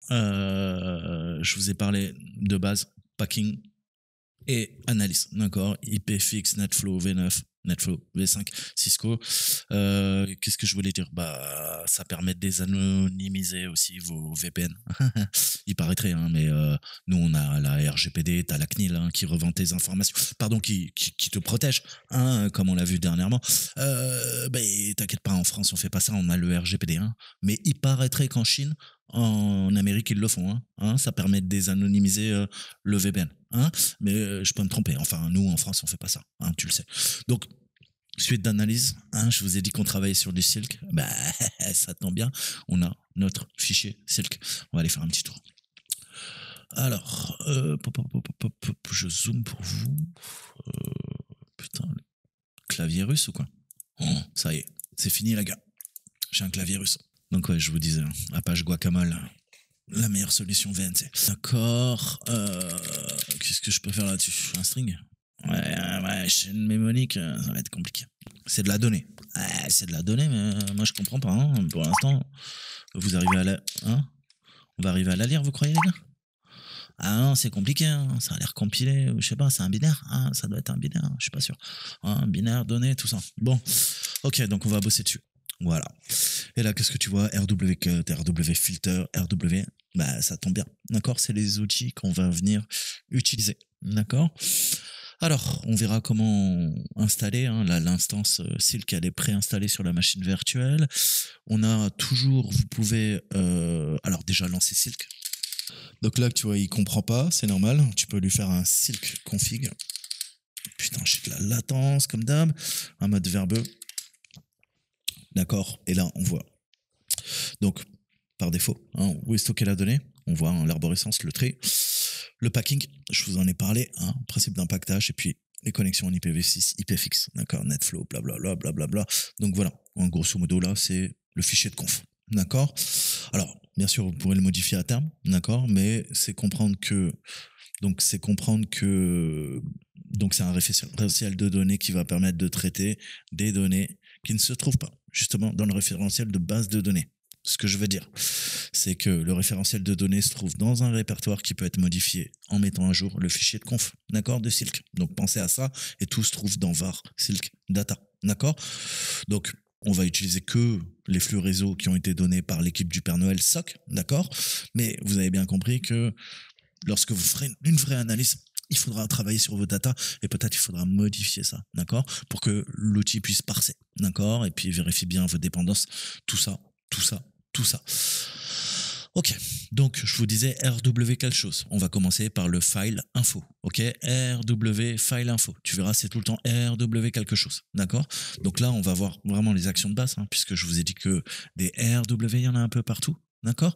Je vous ai parlé de base, packing et analyse, d'accord? IPFX, NetFlow V9, NetFlow V5, Cisco. Qu'est-ce que je voulais dire? Bah, ça permet de désanonymiser aussi vos VPN. Il paraîtrait, hein, mais nous, on a la RGPD, t'as la CNIL hein, qui revend tes informations, pardon, qui te protège, hein, comme on l'a vu dernièrement. Bah, t'inquiète pas, en France, on fait pas ça, on a le RGPD. Hein, mais il paraîtrait qu'en Chine, en Amérique, ils le font. Hein, ça permet de désanonymiser le VPN. Hein, mais je peux me tromper. Enfin, nous, en France, on fait pas ça. Hein, tu le sais. Donc, suite d'analyse, hein, je vous ai dit qu'on travaillait sur du Silk. Bah, ça tombe bien. On a notre fichier Silk. On va aller faire un petit tour. Alors, je zoome pour vous. Putain, le clavier russe ou quoi? Oh, ça y est, c'est fini, les gars. J'ai un clavier russe. Donc, ouais, je vous disais, Apache Guacamole, la meilleure solution VNC. D'accord. Qu'est-ce que je peux faire là-dessus? Un string? Ouais, chaîne mémonique, ça va être compliqué. C'est de la donnée. Ouais, c'est de la donnée, mais moi je comprends pas. Hein. Pour l'instant, vous arrivez à la. Hein, on va arriver à la lire, vous croyez, les gars? Ah non, c'est compliqué, hein. Ça a l'air compilé, je sais pas, c'est un binaire. Ah, ça doit être un binaire, je suis pas sûr. Hein, binaire, données, tout ça. Bon, ok, donc on va bosser dessus. Voilà. Et là, qu'est-ce que tu vois? RW Cut, RW Filter, RW. Bah, ça tombe bien. D'accord? C'est les outils qu'on va venir utiliser. D'accord? Alors, on verra comment installer. Hein. Là, l'instance Silk, elle est préinstallée sur la machine virtuelle. On a toujours, vous pouvez, alors déjà lancer Silk. Donc là, tu vois, il comprend pas, c'est normal. Tu peux lui faire un Silk config. Putain, j'ai de la latence comme d'hab. Un mode verbeux. D'accord. Et là, on voit. Donc, par défaut, hein, où est stockée la donnée? On voit hein, l'arborescence, le trait. Le packing, je vous en ai parlé, hein, principe d'impactage, et puis les connexions en IPv6, IPFX, d'accord, NetFlow, blablabla, blablabla. Donc voilà, en grosso modo, là, c'est le fichier de conf, d'accord? Alors, bien sûr, vous pourrez le modifier à terme, d'accord, mais c'est comprendre que, donc c'est un référentiel de données qui va permettre de traiter des données qui ne se trouvent pas, justement, dans le référentiel de base de données. Ce que je veux dire, c'est que le référentiel de données se trouve dans un répertoire qui peut être modifié en mettant à jour le fichier de conf, d'accord, de Silk. Donc pensez à ça, et tout se trouve dans var Silk Data, d'accord. Donc on va utiliser que les flux réseau qui ont été donnés par l'équipe du Père Noël SOC, d'accord. Mais vous avez bien compris que lorsque vous ferez une vraie analyse, il faudra travailler sur vos data et peut-être il faudra modifier ça, d'accord, pour que l'outil puisse parser, d'accord, et puis vérifier bien vos dépendances, tout ça. Ok, donc je vous disais RW quelque chose. On va commencer par le file info. Ok, RW file info. Tu verras, c'est tout le temps RW quelque chose. D'accord. Donc là, on va voir vraiment les actions de base, hein, puisque je vous ai dit que des RW, il y en a un peu partout. D'accord.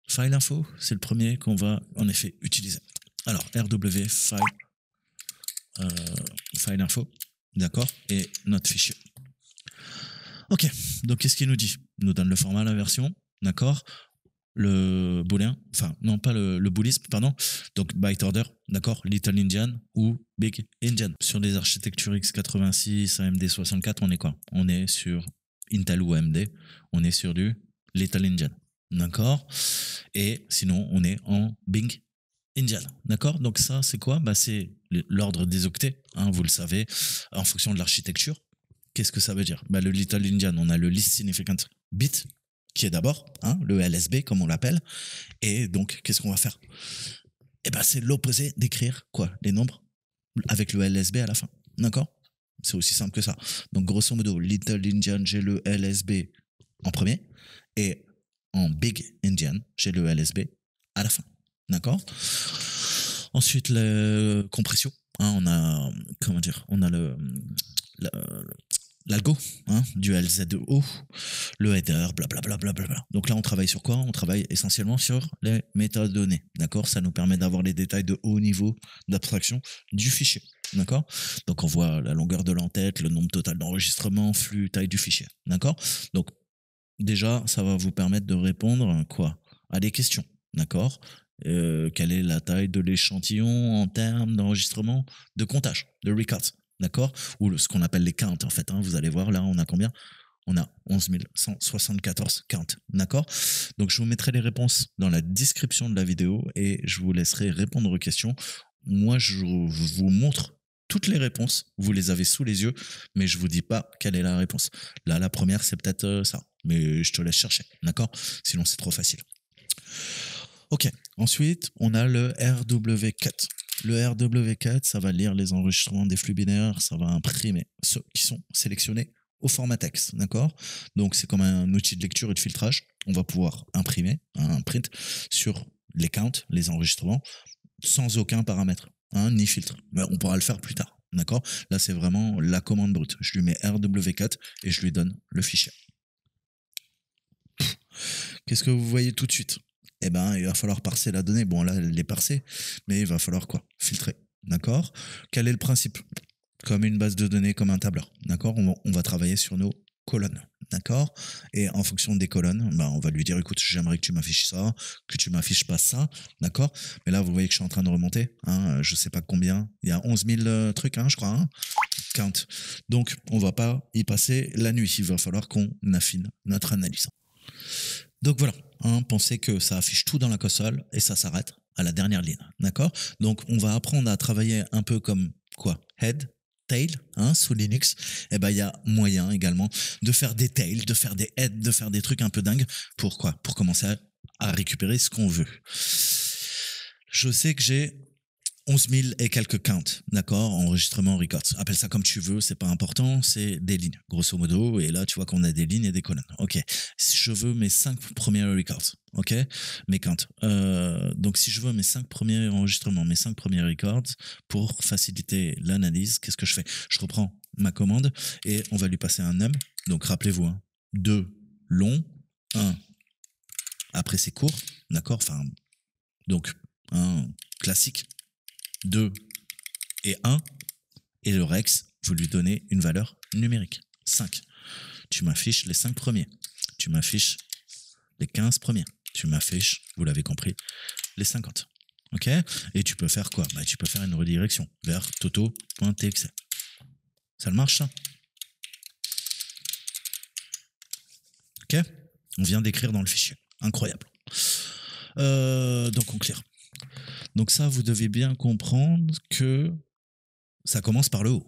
File info, c'est le premier qu'on va en effet utiliser. Alors RW file info. D'accord. Et notre fichier. Ok, donc qu'est-ce qu'il nous dit? Il nous donne le format, la version, d'accord, le booléen, enfin non pas le boolisme, pardon, donc byte order, d'accord, Little Indian ou Big Indian. Sur les architectures x86, AMD 64, on est quoi? On est sur Intel ou AMD, on est sur du Little Indian, d'accord, et sinon on est en Big Indian, d'accord. Donc ça c'est quoi? Bah c'est l'ordre des octets, hein, vous le savez, en fonction de l'architecture. Qu'est-ce que ça veut dire? Bah, le Little Indian, on a le Least Significant Bit, qui est d'abord, hein, le LSB, comme on l'appelle. Et donc, qu'est-ce qu'on va faire? Eh ben, c'est l'opposé d'écrire, quoi, les nombres avec le LSB à la fin. D'accord? C'est aussi simple que ça. Donc, grosso modo, Little Indian, j'ai le LSB en premier. Et en Big Indian, j'ai le LSB à la fin. D'accord? Ensuite, la compression. Hein, on a, comment dire, on a l'algo, hein, du LZO, le header, blablabla. Bla bla bla. Donc là, on travaille sur quoi? On travaille essentiellement sur les métadonnées, d'accord? Ça nous permet d'avoir les détails de haut niveau d'abstraction du fichier, d'accord? Donc on voit la longueur de l'entête, le nombre total d'enregistrements, flux, taille du fichier, d'accord? Donc déjà, ça va vous permettre de répondre quoi? À des questions, d'accord? Quelle est la taille de l'échantillon en termes d'enregistrement, de comptage, de records, d'accord? Ou ce qu'on appelle les counts en fait, hein, vous allez voir là on a combien? on a 11 174 count, d'accord? Donc, je vous mettrai les réponses dans la description de la vidéo et je vous laisserai répondre aux questions. Moi, je vous montre toutes les réponses, vous les avez sous les yeux, mais je vous dis pas quelle est la réponse. Là, la première, c'est peut-être ça, mais je te laisse chercher, d'accord? Sinon, c'est trop facile. Ok, ensuite, on a le RW4. Le RW4, ça va lire les enregistrements des flux binaires, ça va imprimer ceux qui sont sélectionnés au format texte, d'accord? Donc, c'est comme un outil de lecture et de filtrage. On va pouvoir imprimer un print sur les counts, les enregistrements, sans aucun paramètre, hein, ni filtre. Mais on pourra le faire plus tard, d'accord? Là, c'est vraiment la commande brute. Je lui mets RW4 et je lui donne le fichier. Qu'est-ce que vous voyez tout de suite? Eh ben, il va falloir parser la donnée. Bon, là, elle est parsée, mais il va falloir quoi? Filtrer, d'accord? Quel est le principe? Comme une base de données, comme un tableur, d'accord? On va travailler sur nos colonnes, d'accord? Et en fonction des colonnes, ben, on va lui dire, écoute, j'aimerais que tu m'affiches ça, que tu m'affiches pas ça, d'accord? Mais là, vous voyez que je suis en train de remonter, hein, je sais pas combien, il y a 11 000 trucs, hein, je crois, hein, count. Donc, on va pas y passer la nuit, il va falloir qu'on affine notre analyse. Donc voilà, hein, pensez que ça affiche tout dans la console et ça s'arrête à la dernière ligne, d'accord? Donc on va apprendre à travailler un peu comme quoi? Head, tail, hein, sous Linux. Et ben il y a moyen également de faire des tails, de faire des heads, de faire des trucs un peu dingues. Pour quoi? Pour commencer à récupérer ce qu'on veut. Je sais que j'ai 11 000 et quelques counts, d'accord, enregistrement records. Appelle ça comme tu veux, c'est pas important, c'est des lignes, grosso modo. Et là, tu vois qu'on a des lignes et des colonnes. Ok, si je veux mes 5 premiers records, ok, mes counts. Donc, si je veux mes 5 premiers enregistrements, mes 5 premiers records, pour faciliter l'analyse, qu'est-ce que je fais? Je reprends ma commande et on va lui passer un num. Donc, rappelez-vous, hein, 2 long, 1 après c'est court, d'accord, enfin, donc, un classique. 2 et 1, et le rex, vous lui donnez une valeur numérique. 5. Tu m'affiches les 5 premiers. Tu m'affiches les 15 premiers. Tu m'affiches, vous l'avez compris, les 50. Ok? Et tu peux faire quoi? Bah, tu peux faire une redirection vers toto.txt. Ça le marche, ça? Ok? On vient d'écrire dans le fichier. Incroyable. Donc, on clear. Donc ça, vous devez bien comprendre que ça commence par le haut.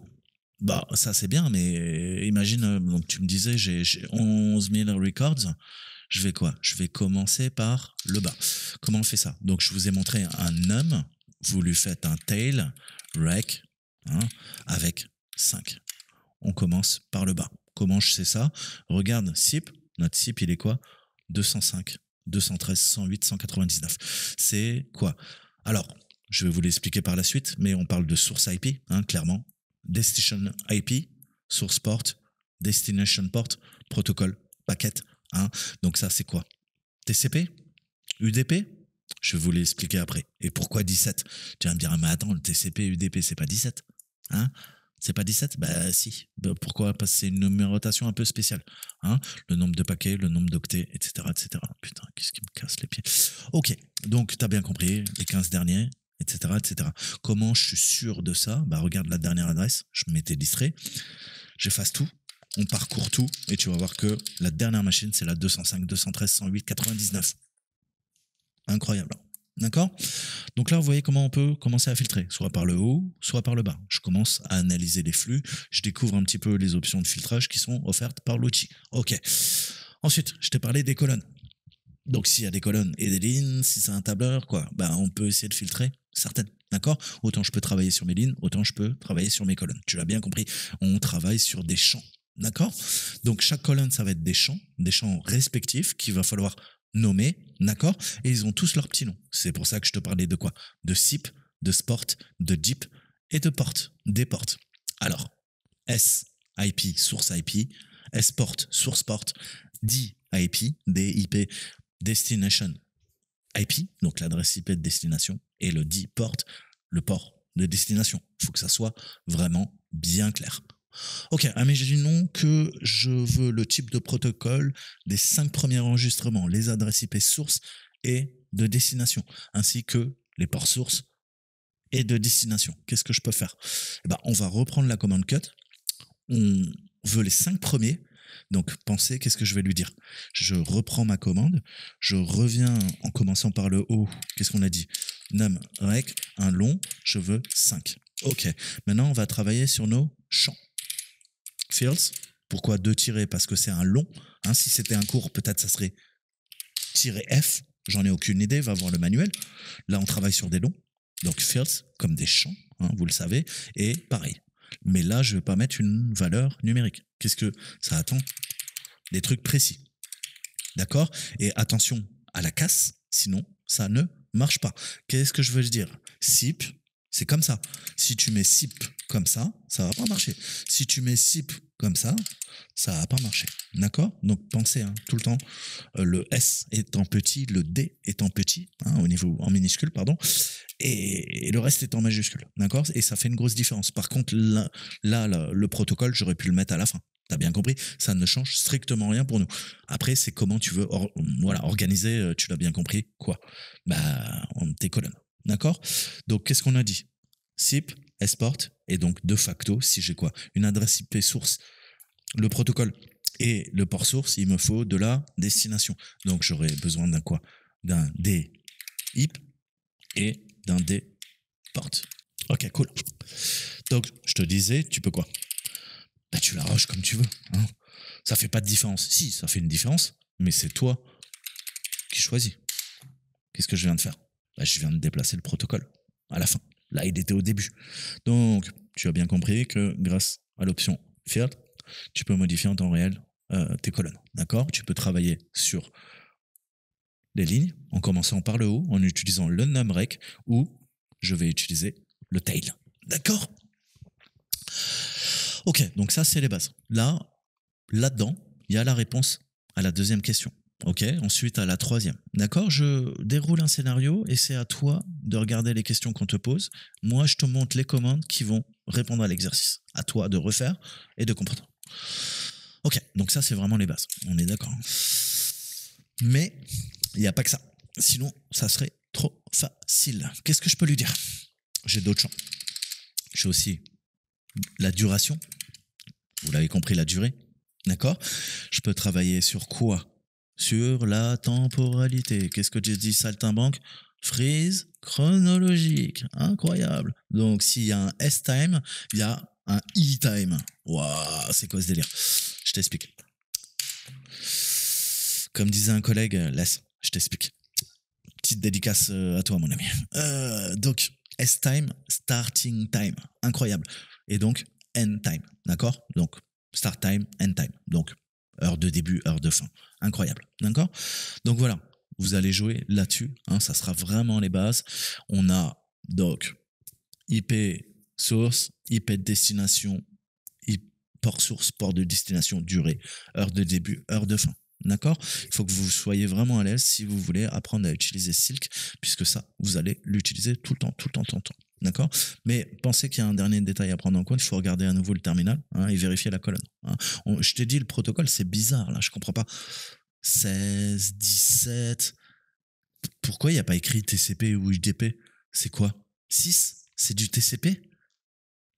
Bah, ça c'est bien, mais imagine, donc tu me disais, j'ai 11 000 records. Je vais quoi? Je vais commencer par le bas. Comment on fait ça? Donc, je vous ai montré un num. Vous lui faites un tail, rec, hein, avec 5. On commence par le bas. Comment je sais ça? Regarde, SIP. Notre SIP, il est quoi? 205, 213, 108, 199. C'est quoi? Alors, je vais vous l'expliquer par la suite, mais on parle de source IP, hein, clairement. Destination IP, source port, destination port, protocole, packet. Hein. Donc ça, c'est quoi? TCP? UDP? Je vais vous l'expliquer après. Et pourquoi 17? Tu vas me dire, ah, mais attends, le TCP, UDP, c'est pas 17? Hein? C'est pas 17? Bah si. Bah, pourquoi? Parce que c'est une numérotation un peu spéciale. Hein? Le nombre de paquets, le nombre d'octets, etc., etc. Putain, qu'est-ce qui me casse les pieds? Ok, donc tu as bien compris, les 15 derniers, etc., etc. Comment je suis sûr de ça? Bah regarde la dernière adresse, je m'étais distrait, j'efface tout, on parcourt tout, et tu vas voir que la dernière machine, c'est la 205, 213, 108, 99. Incroyable. D'accord? Donc là, vous voyez comment on peut commencer à filtrer, soit par le haut, soit par le bas. Je commence à analyser les flux, je découvre un petit peu les options de filtrage qui sont offertes par l'outil. Ok. Ensuite, je t'ai parlé des colonnes. Donc s'il y a des colonnes et des lignes, si c'est un tableur, quoi, bah on peut essayer de filtrer certaines. D'accord? Autant je peux travailler sur mes lignes, autant je peux travailler sur mes colonnes. Tu l'as bien compris. On travaille sur des champs. D'accord? Donc chaque colonne, ça va être des champs respectifs qu'il va falloir nommer, d'accord? Et ils ont tous leurs petits noms. C'est pour ça que je te parlais de quoi? De SIP, de Sport, de DIP et de porte, des portes. Alors, S, IP, source IP, S port, source port, D, IP, DIP, destination IP, donc l'adresse IP de destination, et le D port, le port de destination. Il faut que ça soit vraiment bien clair. Ok, imaginons que je veux le type de protocole des 5 premiers enregistrements, les adresses IP source et de destination, ainsi que les ports source et de destination. Qu'est-ce que je peux faire? Eh ben, on va reprendre la commande cut. On veut les 5 premiers Donc, pensez, qu'est-ce que je vais lui dire? Je reprends ma commande, je reviens en commençant par le haut. Qu'est-ce qu'on a dit? Num rec, un long, je veux 5. Ok, maintenant on va travailler sur nos champs. Fields, pourquoi 2 tirés? Parce que c'est un long. Hein, si c'était un court, peut-être ça serait tiré F. J'en ai aucune idée, va voir le manuel. Là, on travaille sur des longs. Donc fields, comme des champs, hein, vous le savez. Et pareil. Mais là, je ne vais pas mettre une valeur numérique. Qu'est-ce que ça attend? Des trucs précis. D'accord? Et attention à la casse, sinon ça ne marche pas. Qu'est-ce que je veux dire? SIP, c'est comme ça. Si tu mets SIP comme ça va pas marcher. Si tu mets SIP comme ça va pas marcher. D'accord? Donc pensez, hein, tout le temps, le S étant petit, le D étant petit, hein, au niveau en minuscule, pardon, et le reste est en majuscule. D'accord? Et ça fait une grosse différence. Par contre, là le protocole, j'aurais pu le mettre à la fin. T'as bien compris? Ça ne change strictement rien pour nous. Après, c'est comment tu veux organiser, tu l'as bien compris, quoi? Bah, tes colonnes. D'accord? Donc, qu'est-ce qu'on a dit? SIP, export, et donc, de facto, si j'ai quoi? Une adresse IP source, le protocole et le port source, il me faut de la destination. Donc, j'aurai besoin d'un quoi? D'un DIP et d'un DPort. Ok, cool. Donc, je te disais, tu peux quoi? Bah, tu l'arraches comme tu veux. Hein. Ça fait pas de différence. Si, ça fait une différence, mais c'est toi qui choisis. Qu'est-ce que je viens de faire? Bah, je viens de déplacer le protocole à la fin. Là, il était au début. Donc, tu as bien compris que grâce à l'option Field, tu peux modifier en temps réel tes colonnes. D'accord? Tu peux travailler sur les lignes en commençant par le haut, en utilisant le numRec, ou je vais utiliser le tail. D'accord? Ok, donc ça, c'est les bases. Là-dedans, il y a la réponse à la deuxième question. Ok, ensuite à la troisième. D'accord, je déroule un scénario et c'est à toi de regarder les questions qu'on te pose. Moi, je te montre les commandes qui vont répondre à l'exercice. À toi de refaire et de comprendre. Ok, donc ça, c'est vraiment les bases. On est d'accord. Mais il n'y a pas que ça. Sinon, ça serait trop facile. Qu'est-ce que je peux lui dire? J'ai d'autres champs. J'ai aussi la duration. Vous l'avez compris, la durée. D'accord? Je peux travailler sur quoi? Sur la temporalité. Qu'est-ce que j'ai dit, saltimbanque? Freeze chronologique. Incroyable. Donc, s'il y a un S-time, il y a un E-time. Waouh, c'est quoi ce délire? Je t'explique. Comme disait un collègue, laisse, je t'explique. Petite dédicace à toi, mon ami. Donc, S-time, starting time. Incroyable. Et donc, end time. D'accord? Donc, start time, end time. Donc, heure de début, heure de fin. Incroyable. D'accord? Donc voilà, vous allez jouer là-dessus. Hein, ça sera vraiment les bases. On a donc IP source, IP de destination, port source, port de destination, durée, heure de début, heure de fin. D'accord? Il faut que vous soyez vraiment à l'aise si vous voulez apprendre à utiliser Silk, puisque ça, vous allez l'utiliser tout le temps, tout le temps, tout le temps. D'accord? Mais pensez qu'il y a un dernier détail à prendre en compte, il faut regarder à nouveau le terminal, hein, et vérifier la colonne. Hein. Je t'ai dit, le protocole, c'est bizarre, là, je comprends pas. 16, 17... Pourquoi il n'y a pas écrit TCP ou UDP? C'est quoi? 6, c'est du TCP?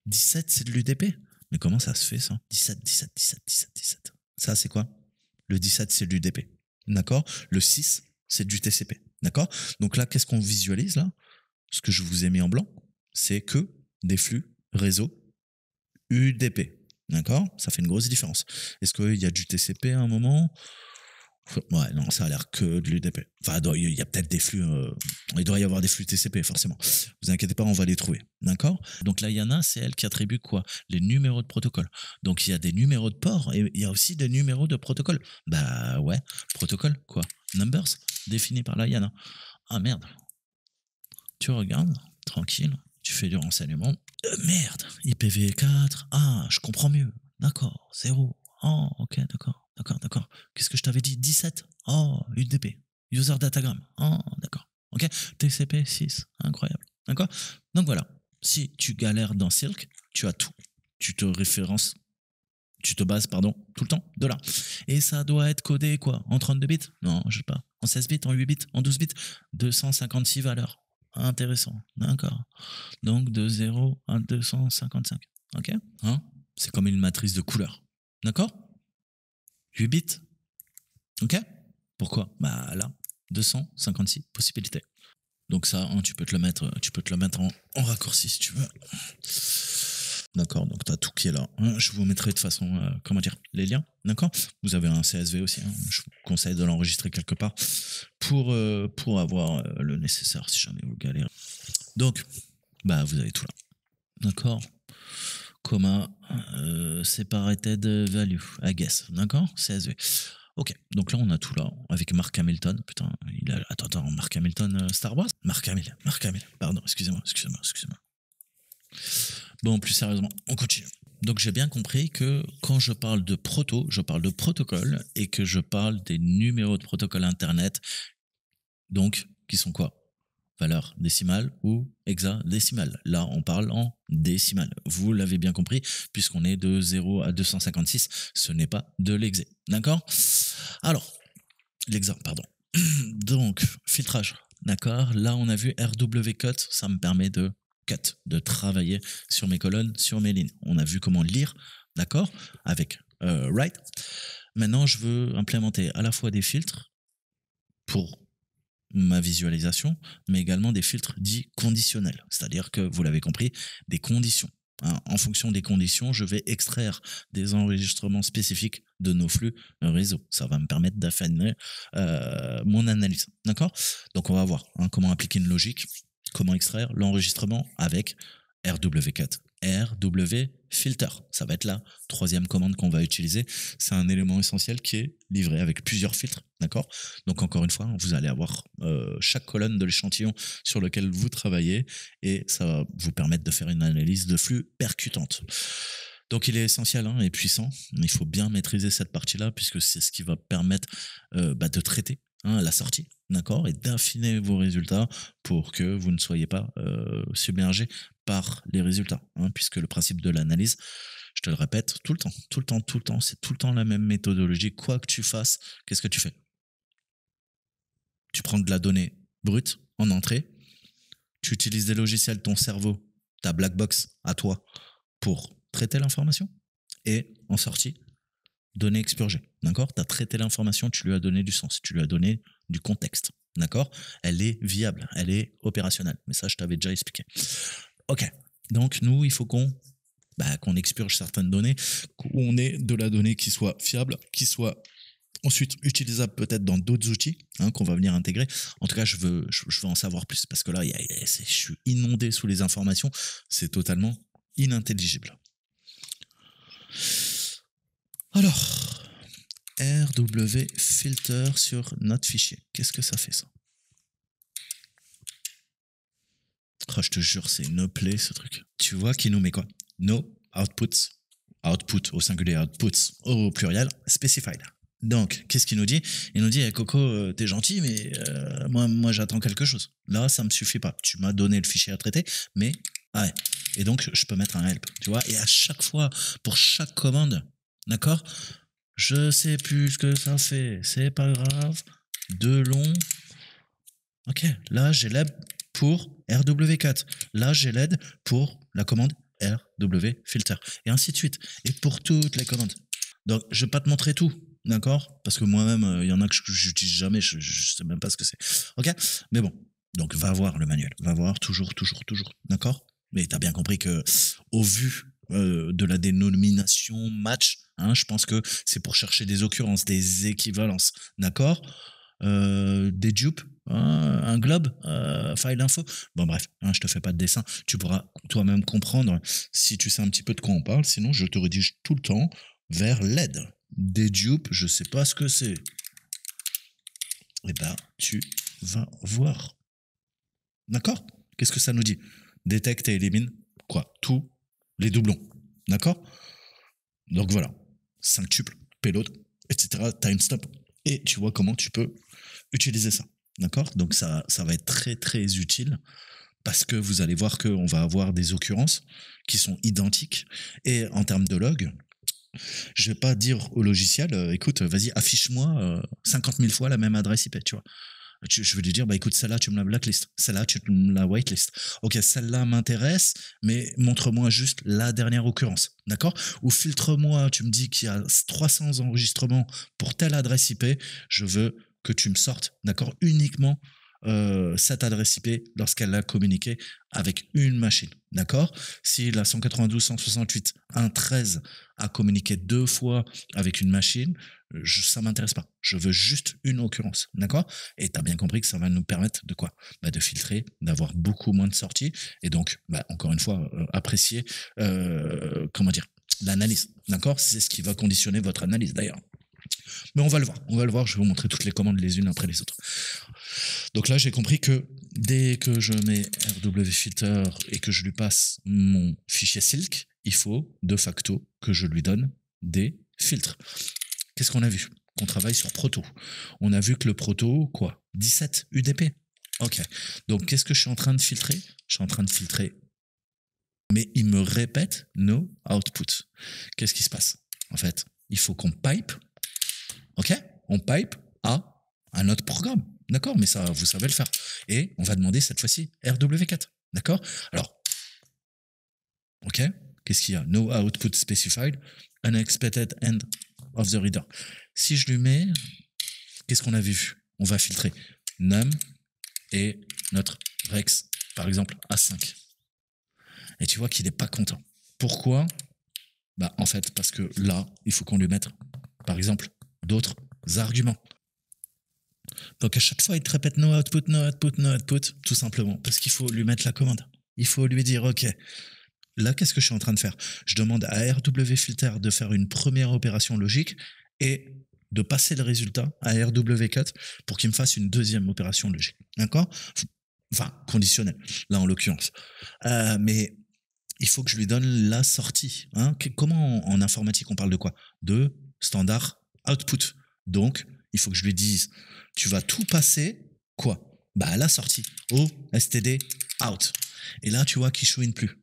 17, c'est de l'UDP? Mais comment ça se fait, ça? 17, 17, 17, 17, 17. Ça, c'est quoi? Le 17, c'est de l'UDP. D'accord? Le 6, c'est du TCP. D'accord? Donc là, qu'est-ce qu'on visualise, là? Ce que je vous ai mis en blanc, c'est que des flux réseau UDP. D'accord? Ça fait une grosse différence. Est-ce qu'il y a du TCP à un moment? Ouais, non, ça a l'air que de l'UDP. Enfin, il y a peut-être des flux. Il doit y avoir des flux TCP, forcément. Vous inquiétez pas, on va les trouver. D'accord? Donc là, Yana, c'est elle qui attribue quoi? Les numéros de protocole. Donc il y a des numéros de port et il y a aussi des numéros de protocole. Bah ouais, protocole, quoi? Numbers, défini par la Yana. Ah merde. Tu regardes, tranquille, tu fais du renseignement. Merde, IPv4. Ah, je comprends mieux. D'accord, 0. Oh, ok, d'accord. D'accord. Qu'est-ce que je t'avais dit? 17. Oh, UDP. User Datagram. Oh, d'accord. Ok. TCP 6. Incroyable. D'accord? Donc voilà. Si tu galères dans Silk, tu as tout. Tu te bases, tout le temps de là. Et ça doit être codé, quoi? En 32 bits? Non, je sais pas. En 16 bits, en 8 bits, en 12 bits? 256 valeurs. Intéressant. D'accord. Donc de 0 à 255. Ok? Hein? C'est comme une matrice de couleurs. D'accord? 8 bits. Ok? Pourquoi? Bah là, 256 possibilités. Donc ça, hein, tu peux te le mettre en raccourci si tu veux. D'accord, donc tu as tout qui est là. Je vous mettrai de toute façon, comment dire, les liens. D'accord? Vous avez un CSV aussi. Hein. Je vous conseille de l'enregistrer quelque part pour avoir le nécessaire si jamais vous galérez. Donc, bah vous avez tout là. D'accord? Comma, separated value, I guess. D'accord? CSV. Ok, donc là on a tout là, avec Mark Hamilton. Putain, attends, Mark Hamilton Star Wars? Mark Hamill, pardon, excusez-moi. Bon, plus sérieusement, on continue. Donc j'ai bien compris que quand je parle de proto, je parle de protocole et que je parle des numéros de protocole internet, donc qui sont quoi? Valeur décimale ou hexadécimale. Là, on parle en décimale. Vous l'avez bien compris, puisqu'on est de 0 à 256, ce n'est pas de l'hexé. D'accord? Alors, l'hexa, pardon. Donc, filtrage. D'accord? Là, on a vu RW cut, ça me permet de cut, de travailler sur mes colonnes, sur mes lignes. On a vu comment lire, d'accord? Avec write. Maintenant, je veux implémenter à la fois des filtres pour ma visualisation, mais également des filtres dits conditionnels. C'est-à-dire que, vous l'avez compris, des conditions. Hein. En fonction des conditions, je vais extraire des enregistrements spécifiques de nos flux réseau. Ça va me permettre d'affiner mon analyse. D'accord? Donc on va voir comment appliquer une logique, comment extraire l'enregistrement avec RW4. RW filter, ça va être la troisième commande qu'on va utiliser. C'est un élément essentiel qui est livré avec plusieurs filtres, d'accord? Donc encore une fois, vous allez avoir chaque colonne de l'échantillon sur lequel vous travaillez et ça va vous permettre de faire une analyse de flux percutante. Donc il est essentiel et puissant. Il faut bien maîtriser cette partie-là puisque c'est ce qui va permettre de traiter la sortie, d'accord, et d'affiner vos résultats pour que vous ne soyez pas submergé par les résultats, puisque le principe de l'analyse, je te le répète, tout le temps, c'est tout le temps la même méthodologie. Quoi que tu fasses, qu'est-ce que tu fais? Tu prends de la donnée brute en entrée, tu utilises des logiciels, ton cerveau, ta black box à toi, pour traiter l'information, et en sortie, données expurgées, d'accord? Tu as traité l'information, tu lui as donné du sens, tu lui as donné du contexte, d'accord? Elle est viable, elle est opérationnelle, mais ça, je t'avais déjà expliqué. Ok, donc nous, il faut qu'on expurge certaines données, qu'on ait de la donnée qui soit fiable, qui soit ensuite utilisable peut-être dans d'autres outils qu'on va venir intégrer. En tout cas, je veux en savoir plus, parce que là, je suis inondé sous les informations, c'est totalement inintelligible. Alors, RW filter sur notre fichier. Qu'est-ce que ça fait, ça? Oh, je te jure, c'est une plaie, ce truc. Tu vois qui nous met quoi? No outputs. Output au singulier, outputs au pluriel, specified. Donc, qu'est-ce qu'il nous dit? Il nous dit, hey, Coco, t'es gentil, mais moi j'attends quelque chose. Là, ça me suffit pas. Tu m'as donné le fichier à traiter, mais ouais. Et donc, je peux mettre un help, tu vois. Et à chaque fois, pour chaque commande, d'accord? Je sais plus ce que ça fait. C'est pas grave. De long. Ok, là, j'ai l'aide pour RW4. Là, j'ai l'aide pour la commande RW filter. Et ainsi de suite. Et pour toutes les commandes. Donc, je vais pas te montrer tout. D'accord? Parce que moi-même, il y en a que j'utilise jamais, je sais même pas ce que c'est. Ok? Mais bon, donc va voir le manuel, va voir toujours. D'accord? Mais tu as bien compris que, au vu de la dénomination match, je pense que c'est pour chercher des occurrences, des équivalences. D'accord? Des dupes, un globe, file info. Bon, bref, je te fais pas de dessin. Tu pourras toi-même comprendre si tu sais un petit peu de quoi on parle. Sinon, je te rédige tout le temps vers l'aide. Des dupes, je sais pas ce que c'est. Eh ben, tu vas voir. D'accord? Qu'est-ce que ça nous dit? Détecte et élimine quoi? Tous les doublons. D'accord? Donc voilà. Synctuple, payload, etc. Timestamp. Et tu vois comment tu peux utiliser ça. D'accord? Donc ça va être très très utile parce que vous allez voir qu'on va avoir des occurrences qui sont identiques. Et en termes de log, je vais pas dire au logiciel, écoute, vas-y, affiche-moi 50 000 fois la même adresse IP, tu vois. Je vais lui dire, bah écoute, celle-là, tu me la blacklist. Celle-là, tu me la whitelist. Ok, celle-là m'intéresse, mais montre-moi juste la dernière occurrence. D'accord? Ou filtre-moi, tu me dis qu'il y a 300 enregistrements pour telle adresse IP. Je veux que tu me sortes, d'accord, uniquement cette adresse IP lorsqu'elle a communiqué avec une machine, d'accord. Si la 192.168.1.13 a communiqué 2 fois avec une machine, ça m'intéresse pas. Je veux juste une occurrence, d'accord. Et tu as bien compris que ça va nous permettre de quoi, bah, de filtrer, d'avoir beaucoup moins de sorties, et donc, bah, encore une fois, apprécier, comment dire, l'analyse, d'accord. C'est ce qui va conditionner votre analyse d'ailleurs. Mais on va le voir, je vais vous montrer toutes les commandes les unes après les autres. Donc là, j'ai compris que dès que je mets RWFilter et que je lui passe mon fichier Silk, il faut de facto que je lui donne des filtres. Qu'est-ce qu'on a vu? Qu'on travaille sur Proto. On a vu que le Proto, quoi? 17 UDP. Ok. Donc qu'est-ce que je suis en train de filtrer? Je suis en train de filtrer, mais il me répète no output. Qu'est-ce qui se passe? En fait, il faut qu'on pipe. Ok? On pipe à un autre programme. D'accord? Mais ça, vous savez le faire. Et on va demander cette fois-ci RW4. D'accord? Alors, ok? Qu'est-ce qu'il y a? No output specified, unexpected end of the reader. Si je lui mets, qu'est-ce qu'on avait vu? On va filtrer num et notre rex, par exemple, A5. Et tu vois qu'il n'est pas content. Pourquoi? Bah, en fait, parce que là, il faut qu'on lui mette, par exemple, d'autres arguments. Donc à chaque fois, il te répète no output, no output, no output, tout simplement, parce qu'il faut lui mettre la commande. Il faut lui dire, ok, là, qu'est-ce que je suis en train de faire? Je demande à RWFilter de faire une première opération logique et de passer le résultat à RW4 pour qu'il me fasse une deuxième opération logique. D'accord? Enfin, conditionnelle, là en l'occurrence. Mais il faut que je lui donne la sortie. Hein. Comment en informatique on parle de quoi? De standard output. Donc, il faut que je lui dise, tu vas tout passer, quoi? Bah à la sortie, au std out. Et là, tu vois qu'il chouine plus.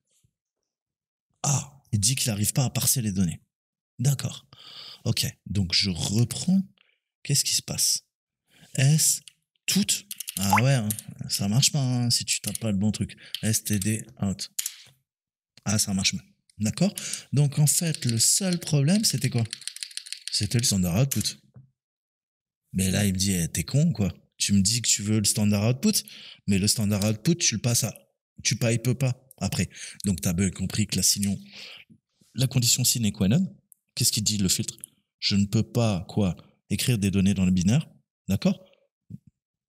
Ah, il dit qu'il n'arrive pas à parser les données. D'accord. Ok, donc je reprends. Qu'est-ce qui se passe? S, toutes. Ah ouais, hein, ça marche pas hein, si tu tapes pas le bon truc. std out. Ah, ça marche mieux. D'accord? Donc en fait, le seul problème, c'était quoi? C'était le standard output. Mais là, il me dit, eh, t'es con, quoi. Tu me dis que tu veux le standard output, mais le standard output, tu le passes à... Tu pipes pas après. Donc t'as bien compris que la condition sine qua non, qu'est-ce qu'il dit le filtre? Je ne peux pas, quoi, écrire des données dans le binaire, d'accord?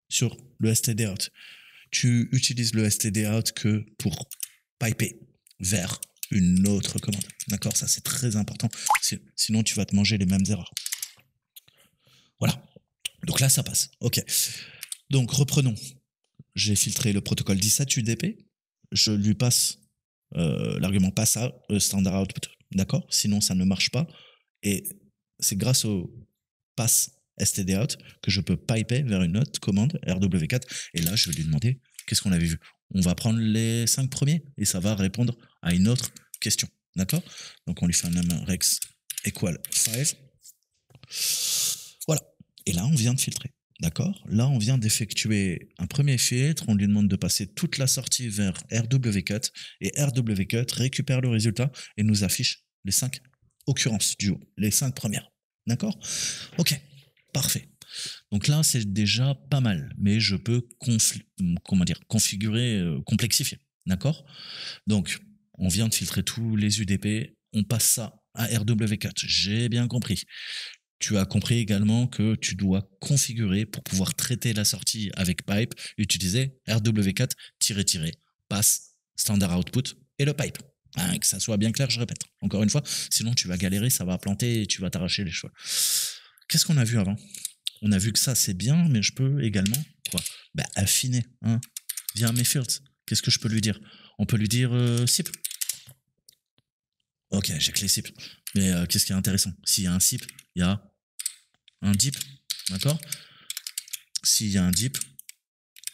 Sur le std out. Tu utilises le std out que pour piper vers une autre commande. D'accord? Ça, c'est très important. Sinon, tu vas te manger les mêmes erreurs. Voilà. Donc là, ça passe. OK. Donc, reprenons. J'ai filtré le protocole 17 UDP. Je lui passe l'argument passe à standard output. D'accord? Sinon, ça ne marche pas. Et c'est grâce au pass std out que je peux piper vers une autre commande RW4. Et là, je vais lui demander qu'est-ce qu'on avait vu. On va prendre les 5 premiers et ça va répondre à une autre question. D'accord? Donc, on lui fait un num rex equal 5. Voilà. Et là, on vient de filtrer. D'accord? Là, on vient d'effectuer un premier filtre. On lui demande de passer toute la sortie vers RW4. Et RW4 récupère le résultat et nous affiche les 5 occurrences du haut. Les 5 premières. D'accord? OK. Parfait. Donc là, c'est déjà pas mal. Mais je peux configurer, complexifier. D'accord? Donc, on vient de filtrer tous les UDP. On passe ça à RW4. J'ai bien compris. Tu as compris également que tu dois configurer pour pouvoir traiter la sortie avec pipe, utiliser RW4 pass standard output et le pipe. Hein, que ça soit bien clair, je répète. Encore une fois, sinon tu vas galérer, ça va planter et tu vas t'arracher les cheveux. Qu'est-ce qu'on a vu avant? On a vu que ça c'est bien, mais je peux également quoi? Bah, affiner hein, via mes fields. Qu'est-ce que je peux lui dire? On peut lui dire SIP. Ok, j'ai que les SIP. Mais qu'est-ce qui est intéressant? S'il y a un SIP, il y a un DIP, d'accord? S'il y a un DIP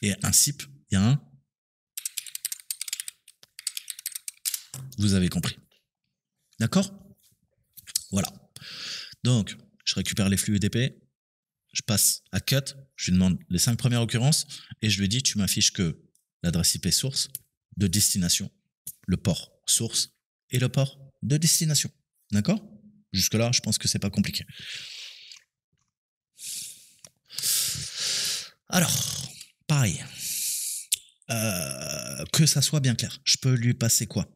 et un SIP, il y a un... Vous avez compris. D'accord? Voilà. Donc, je récupère les flux EDP, je passe à cut, je lui demande les 5 premières occurrences et je lui dis tu m'affiches que l'adresse IP source de destination, le port source et le port de destination. D'accord? Jusque-là, je pense que c'est pas compliqué. Alors, pareil. Que ça soit bien clair. Je peux lui passer quoi?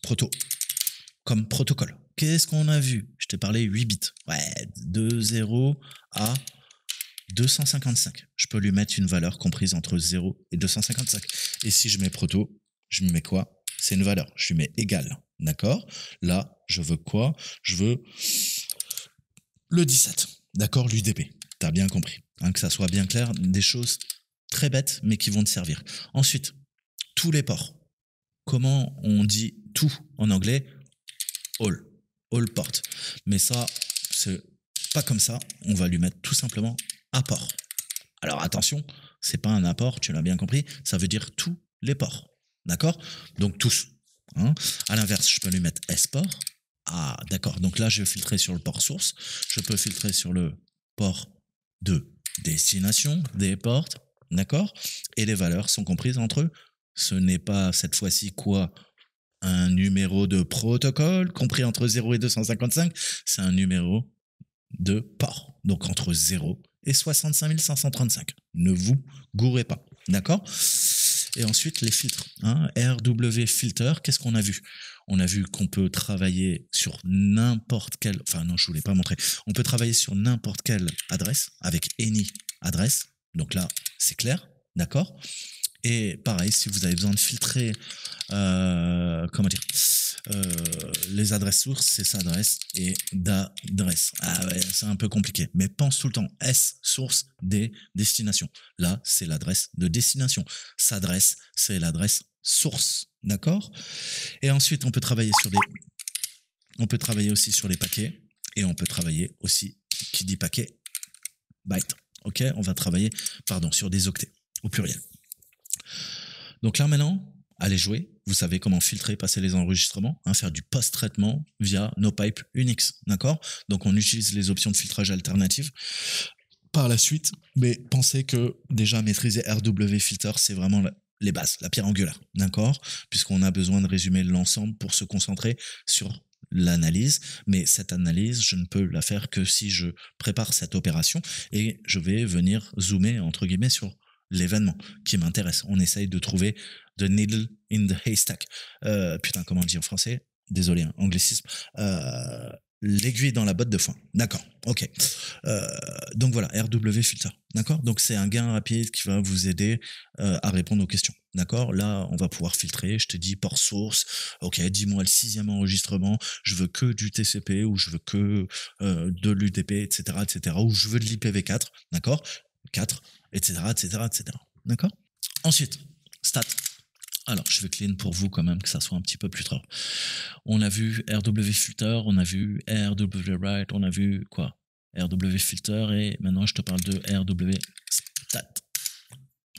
Proto. Comme protocole. Qu'est-ce qu'on a vu? Je t'ai parlé 8 bits. Ouais, de 0 à 255. Je peux lui mettre une valeur comprise entre 0 et 255. Et si je mets proto, je me mets quoi? C'est une valeur. Je lui mets égal. D'accord? Là, je veux quoi? Je veux le 17. D'accord? L'UDP. T'as bien compris. Hein, que ça soit bien clair. Des choses très bêtes, mais qui vont te servir. Ensuite, tous les ports. Comment on dit tout en anglais? All port. Mais ça, c'est pas comme ça. On va lui mettre tout simplement apport. Alors attention, c'est pas un apport, tu l'as bien compris, ça veut dire tous les ports. D'accord? Donc tous. Hein. À l'inverse, je peux lui mettre S-port. Ah, d'accord. Donc là, je vais filtrer sur le port source. Je peux filtrer sur le port de destination, des ports. D'accord? Et les valeurs sont comprises entre eux. Ce n'est pas cette fois-ci quoi? Un numéro de protocole compris entre 0 et 255. C'est un numéro de port. Donc entre 0 et 65 535. Ne vous gourrez pas. D'accord? Et ensuite, les filtres. Hein, RW filter, qu'est-ce qu'on a vu? On a vu qu'on peut travailler sur n'importe quelle... Enfin non, je ne voulais pas montrer. On peut travailler sur n'importe quelle adresse avec any adresse. Donc là, c'est clair. D'accord? Et pareil, si vous avez besoin de filtrer, comment dire, les adresses sources, c'est s'adresse et d'adresse. Ah ouais, c'est un peu compliqué. Mais pense tout le temps, S, source, D, destination. Là, c'est l'adresse de destination. S'adresse, c'est l'adresse source. D'accord? Et ensuite, on peut travailler aussi sur les paquets. Et on peut travailler aussi, qui dit paquet, byte. Ok? On va travailler, sur des octets, au pluriel. Donc là maintenant, allez jouer. Vous savez comment filtrer, passer les enregistrements, hein, faire du post-traitement via nos pipes Unix, d'accord? Donc on utilise les options de filtrage alternatives par la suite, mais pensez que déjà maîtriser RW filter, c'est vraiment les bases, la pierre angulaire, d'accord? Puisqu'on a besoin de résumer l'ensemble pour se concentrer sur l'analyse, mais cette analyse, je ne peux la faire que si je prépare cette opération et je vais venir zoomer, entre guillemets, sur l'événement qui m'intéresse. On essaye de trouver the needle in the haystack. Putain, comment on dit en français? Désolé, hein, anglicisme. L'aiguille dans la botte de foin. D'accord, ok. Donc voilà, RW filter. D'accord? Donc c'est un gain rapide qui va vous aider à répondre aux questions. D'accord? Là, on va pouvoir filtrer. Je te dis port source. Ok, dis-moi le 6e enregistrement. Je veux que du TCP ou je veux que de l'UDP, etc., etc. Ou je veux de l'IPv4. D'accord? 4, etc., etc., etc. D'accord? Ensuite, stats. Alors, je vais clean pour vous quand même, que ça soit un petit peu plus trop. On a vu RW filter, on a vu RW write, on a vu quoi? RW filter et maintenant je te parle de RW stat.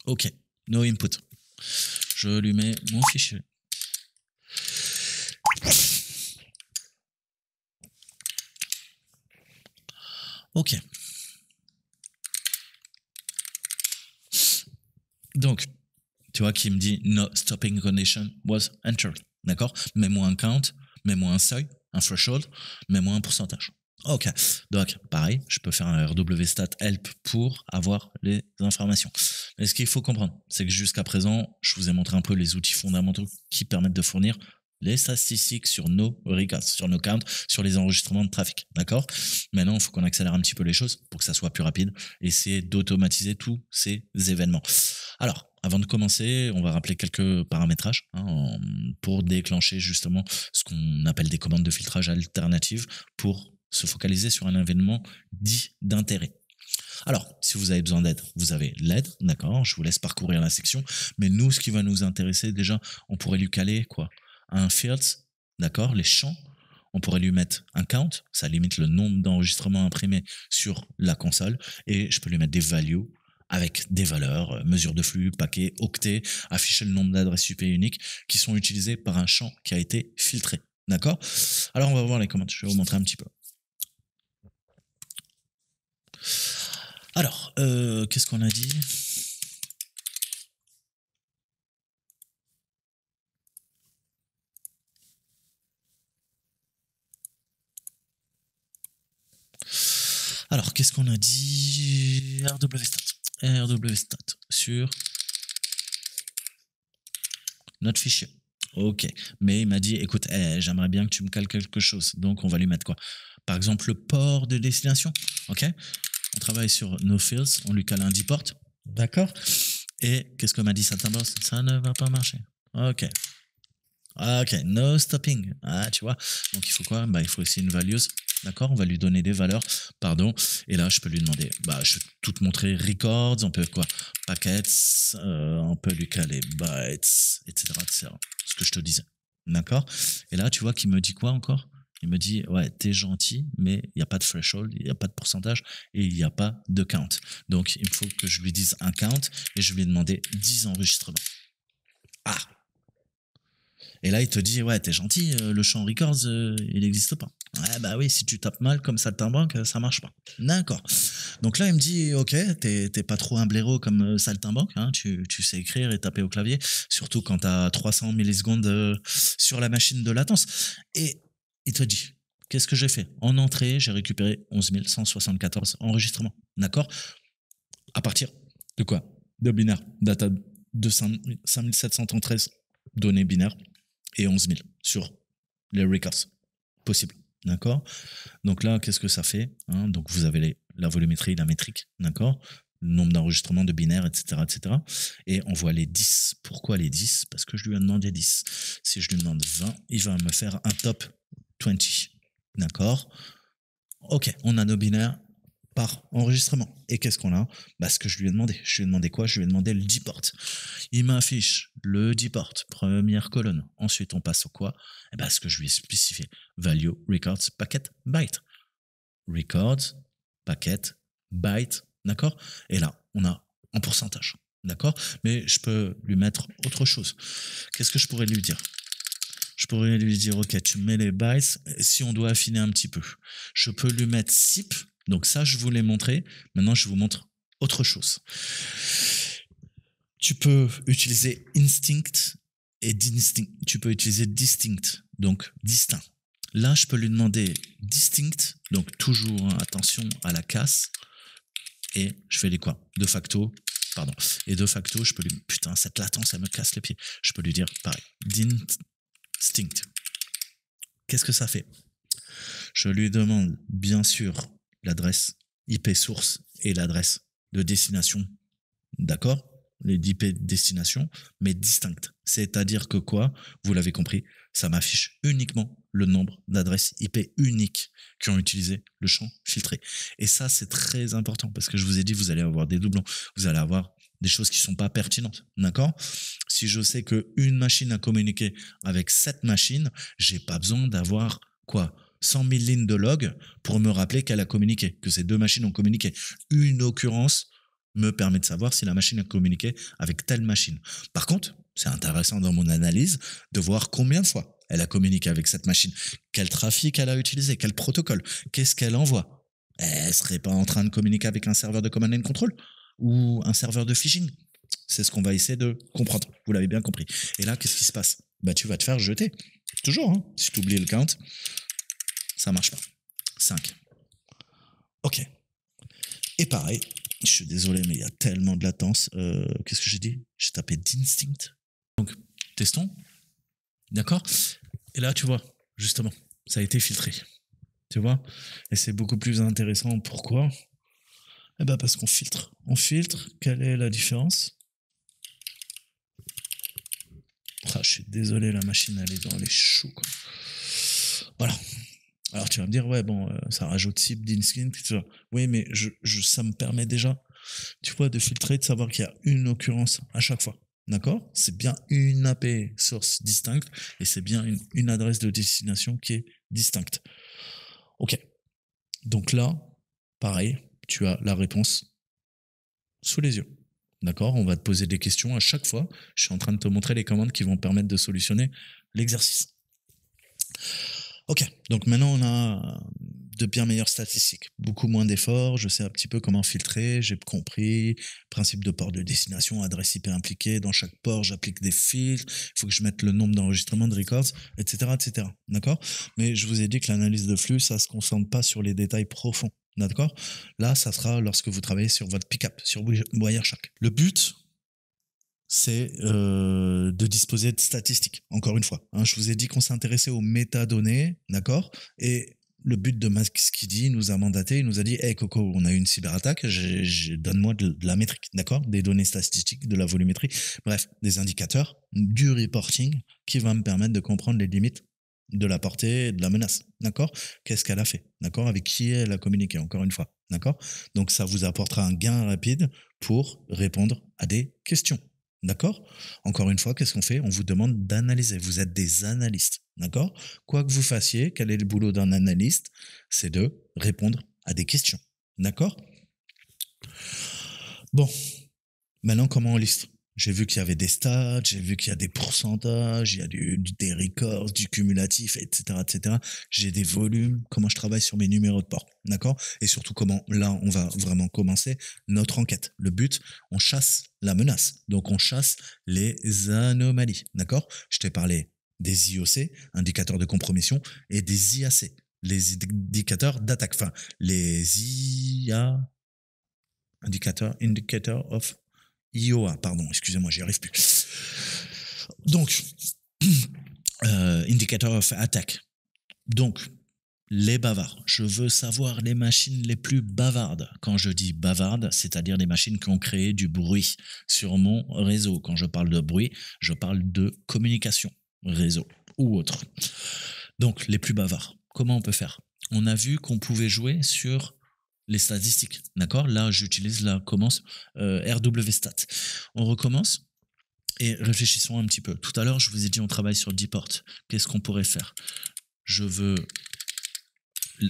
Ok, no input. Je lui mets mon fichier. Ok. Donc, tu vois, qui me dit no stopping condition was entered. D'accord? Mets-moi un count, mets-moi un seuil, un threshold, mets-moi un pourcentage. Ok. Donc, pareil, je peux faire un RW stat help pour avoir les informations. Mais ce qu'il faut comprendre, c'est que jusqu'à présent, je vous ai montré un peu les outils fondamentaux qui permettent de fournir les statistiques sur nos recasts, sur nos counts, sur les enregistrements de trafic. D'accord? Maintenant, il faut qu'on accélère un petit peu les choses pour que ça soit plus rapide. Essayer d'automatiser tous ces événements. Alors, avant de commencer, on va rappeler quelques paramétrages pour déclencher justement ce qu'on appelle des commandes de filtrage alternatives pour se focaliser sur un événement dit d'intérêt. Alors, si vous avez besoin d'aide, vous avez l'aide, d'accord, je vous laisse parcourir la section, mais nous, ce qui va nous intéresser, déjà, on pourrait lui caler quoi? Un fields, d'accord, les champs, on pourrait lui mettre un count, ça limite le nombre d'enregistrements imprimés sur la console, et je peux lui mettre des values, avec des valeurs, mesure de flux, paquet, octet, afficher le nombre d'adresses IP uniques qui sont utilisées par un champ qui a été filtré. D'accord? Alors, on va voir les commandes. Je vais vous montrer un petit peu. Alors, qu'est-ce qu'on a dit? Alors, qu'est-ce qu'on a dit? RWStat sur notre fichier. Ok. Mais il m'a dit, écoute, j'aimerais bien que tu me cales quelque chose. Donc, on va lui mettre quoi? Par exemple, le port de destination. Ok. On travaille sur no fields. On lui cale un deport. D'accord. Et qu'est-ce que m'a dit Saltimbanque? Ça ne va pas marcher. Ok. Ok, no stopping. Ah, tu vois. Donc, il faut quoi? Bah, il faut aussi une values. D'accord? On va lui donner des valeurs. Pardon. Et là, je peux lui demander, bah, je vais tout te montrer records. On peut quoi? Packets. On peut lui caler bytes, etc., etc. Ce que je te disais. D'accord? Et là, tu vois qu'il me dit quoi encore? Il me dit, ouais, t'es gentil, mais il n'y a pas de threshold, il n'y a pas de pourcentage et il n'y a pas de count. Donc, il faut que je lui dise un count et je lui ai demandé 10 enregistrements. Ah! Et là, il te dit, ouais, t'es gentil, le champ records, il n'existe pas. Ouais, bah oui, si tu tapes mal comme Saltimbanque, ça marche pas. D'accord. Donc là, il me dit, ok, t'es pas trop un blaireau comme Saltimbanque, hein, tu sais écrire et taper au clavier, surtout quand t'as 300 millisecondes sur la machine de latence. Et il te dit, qu'est-ce que j'ai fait? En entrée, j'ai récupéré 11 174 enregistrements. D'accord? À partir de quoi? De binaire. Data de 5713 données binaires et 11 000 sur les records possibles. D'accord? Donc là, qu'est-ce que ça fait, hein? Donc vous avez la volumétrie, la métrique, d'accord? Le nombre d'enregistrements de binaires, etc., etc. Et on voit les 10. Pourquoi les 10? Parce que je lui ai demandé 10. Si je lui demande 20, il va me faire un top 20. D'accord? Ok, on a nos binaires par enregistrement. Et qu'est-ce qu'on a? Bah, ce que je lui ai demandé. Je lui ai demandé quoi? Je lui ai demandé le deport. Il m'affiche le deport, première colonne. Ensuite, on passe au quoi? Eh ben, ce que je lui ai spécifié. Value, records, packet, byte. Records, packet, byte. D'accord? Et là, on a en pourcentage. D'accord? Mais je peux lui mettre autre chose. Qu'est-ce que je pourrais lui dire? Je pourrais lui dire, ok, tu mets les bytes, si on doit affiner un petit peu. Je peux lui mettre SIP, donc ça, je vous l'ai montré. Maintenant, je vous montre autre chose. Tu peux utiliser instinct et distinct. Tu peux utiliser distinct, donc distinct. Là, je peux lui demander distinct, donc toujours hein, attention à la casse. Et je fais les quoi? De facto, pardon. Et de facto, je peux lui... Putain, cette latence, elle me casse les pieds. Je peux lui dire, pareil, distinct. Qu'est-ce que ça fait? Je lui demande, bien sûr, l'adresse IP source et l'adresse de destination. D'accord? Les IP destination, mais distinctes. C'est-à-dire que quoi? Vous l'avez compris, ça m'affiche uniquement le nombre d'adresses IP uniques qui ont utilisé le champ filtré. Et ça, c'est très important parce que je vous ai dit, vous allez avoir des doublons. Vous allez avoir des choses qui sont pas pertinentes. D'accord? Si je sais qu'une machine a communiqué avec 7 machines, j'ai pas besoin d'avoir quoi? 100 000 lignes de log pour me rappeler qu'elle a communiqué, que ces deux machines ont communiqué. Une occurrence me permet de savoir si la machine a communiqué avec telle machine. Par contre, c'est intéressant dans mon analyse de voir combien de fois elle a communiqué avec cette machine, quel trafic elle a utilisé, quel protocole, qu'est-ce qu'elle envoie. Elle serait pas en train de communiquer avec un serveur de command and control ou un serveur de phishing. C'est ce qu'on va essayer de comprendre. Vous l'avez bien compris. Et là, qu'est-ce qui se passe? Bah, tu vas te faire jeter. Toujours, hein. Si tu oublies le count, ça marche pas. 5. Ok. Et pareil, je suis désolé, mais il y a tellement de latence. Qu'est-ce que j'ai dit? J'ai tapé d'instinct. Donc, testons. D'accord? Et là, tu vois, justement, ça a été filtré. Tu vois? Et c'est beaucoup plus intéressant. Pourquoi? Eh ben parce qu'on filtre. On filtre. Quelle est la différence? Ah, je suis désolé, la machine, elle est dans les choux, quoi. Voilà. Alors tu vas me dire, ouais, bon, ça rajoute cible d'instinct, tout ça. Oui, mais ça me permet déjà, tu vois, de filtrer, de savoir qu'il y a une occurrence à chaque fois. D'accord? C'est bien une AP source distincte et c'est bien une adresse de destination qui est distincte. Ok. Donc là, pareil, tu as la réponse sous les yeux. D'accord? On va te poser des questions à chaque fois. Je suis en train de te montrer les commandes qui vont permettre de solutionner l'exercice. Ok, donc maintenant on a de bien meilleures statistiques, beaucoup moins d'efforts, je sais un petit peu comment filtrer, j'ai compris, principe de port de destination, adresse IP impliquée, dans chaque port j'applique des filtres, il faut que je mette le nombre d'enregistrements de records, etc. etc. D'accord. Mais je vous ai dit que l'analyse de flux, ça se concentre pas sur les détails profonds. D'accord. Là, ça sera lorsque vous travaillez sur votre pick-up, sur Wireshark. Le but, c'est de disposer de statistiques, encore une fois. Hein, je vous ai dit qu'on s'intéressait aux métadonnées, d'accord. Et le but de Max Skiddy nous a mandaté, il nous a dit « Hey Coco, on a eu une cyberattaque, donne-moi de la métrique, d'accord, des données statistiques, de la volumétrie, bref, des indicateurs, du reporting qui va me permettre de comprendre les limites de la portée de la menace, d'accord. Qu'est-ce qu'elle a fait, d'accord, avec qui elle a communiqué, encore une fois, d'accord. Donc ça vous apportera un gain rapide pour répondre à des questions. D'accord. Encore une fois, qu'est-ce qu'on fait? On vous demande d'analyser. Vous êtes des analystes. D'accord. Quoi que vous fassiez, quel est le boulot d'un analyste? C'est de répondre à des questions. D'accord. Bon, maintenant, comment on liste? J'ai vu qu'il y avait des stats, j'ai vu qu'il y a des pourcentages, il y a des records, du cumulatif, etc., etc. J'ai des volumes, comment je travaille sur mes numéros de port, d'accord. Et surtout comment, là, on va vraiment commencer notre enquête. Le but, on chasse la menace, donc on chasse les anomalies, d'accord. Je t'ai parlé des IOC, indicateurs de compromission, et des IAC, les indicateurs d'attaque, enfin, les IA, indicator of IOA, pardon, excusez-moi, j'y arrive plus. Donc, indicator of attack. Donc, les bavards. Je veux savoir les machines les plus bavardes. Quand je dis bavardes, c'est-à-dire les machines qui ont créé du bruit sur mon réseau. Quand je parle de bruit, je parle de communication, réseau ou autre. Donc, les plus bavards. Comment on peut faire? On a vu qu'on pouvait jouer sur les statistiques, d'accord. Là, j'utilise RWStat. On recommence et réfléchissons un petit peu. Tout à l'heure, je vous ai dit on travaille sur 10 portes. Qu'est-ce qu'on pourrait faire?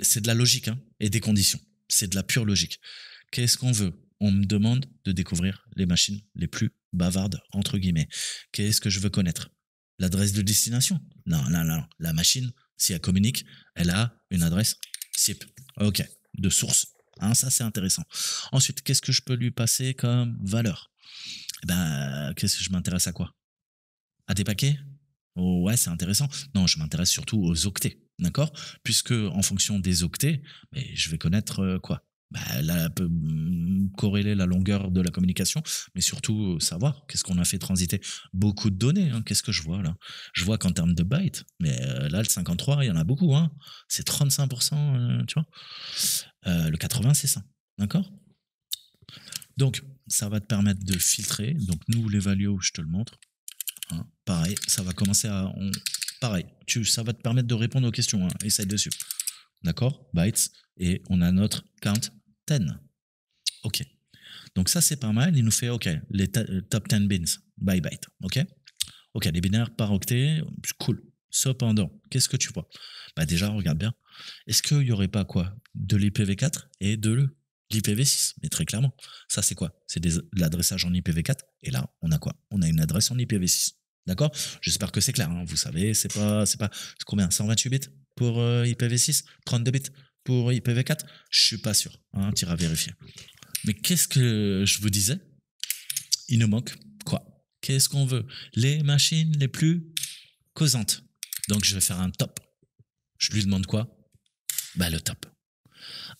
C'est de la logique hein, et des conditions. C'est de la pure logique. Qu'est-ce qu'on veut? On me demande de découvrir les machines les plus bavardes, entre guillemets. Qu'est-ce que je veux connaître? L'adresse de destination? Non. La machine, si elle communique, elle a une adresse SIP. Ok, de source. Hein, ça, c'est intéressant. Ensuite, qu'est-ce que je peux lui passer comme valeur? Qu'est-ce que je m'intéresse à quoi? À des paquets? Oh, ouais, c'est intéressant. Non, je m'intéresse surtout aux octets, d'accord? Puisque en fonction des octets, je vais connaître quoi? Là, peut corréler la longueur de la communication, mais surtout savoir qu'est-ce qu'on a fait transiter. Beaucoup de données, hein. Qu'est-ce que je vois là? Je vois qu'en termes de bytes, mais là, le 53, il y en a beaucoup, hein. C'est 35%, tu vois. Le 80, c'est ça, d'accord? Donc, ça va te permettre de filtrer. Donc, nous, les values, je te le montre. Hein, pareil, ça va commencer à... pareil, ça va te permettre de répondre aux questions. Hein, essaye dessus. D'accord? Bytes. Et on a notre count 10. OK. Donc ça, c'est pas mal. Il nous fait, OK, les top 10 bins by byte. OK? OK, les binaires par octet. Cool. Cependant, qu'est-ce que tu vois? Déjà, regarde bien. Est-ce qu'il n'y aurait pas quoi? De l'IPv4 et de l'IPv6? Mais très clairement. Ça, c'est quoi? C'est de l'adressage en IPv4. Et là, on a quoi? On a une adresse en IPv6. D'accord? J'espère que c'est clair. Hein. Vous savez, c'est combien? 128 bits pour IPv6? 32 bits pour IPv4? Je suis pas sûr. Hein, t'iras vérifier. Mais qu'est-ce que je vous disais? Il nous manque quoi? Qu'est-ce qu'on veut? Les machines les plus causantes. Donc, je vais faire un top. Je lui demande quoi? Le top.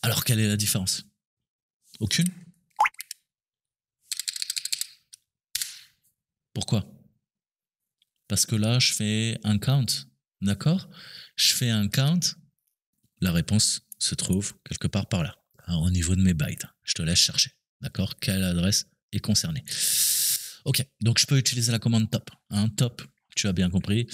Alors, quelle est la différence? Aucune? Pourquoi? Parce que là, je fais un count. D'accord? Je fais un count. La réponse se trouve quelque part par là. Alors, au niveau de mes bytes. Je te laisse chercher. D'accord? Quelle adresse est concernée? Ok. Donc, je peux utiliser la commande top. Un top, tu as bien compris.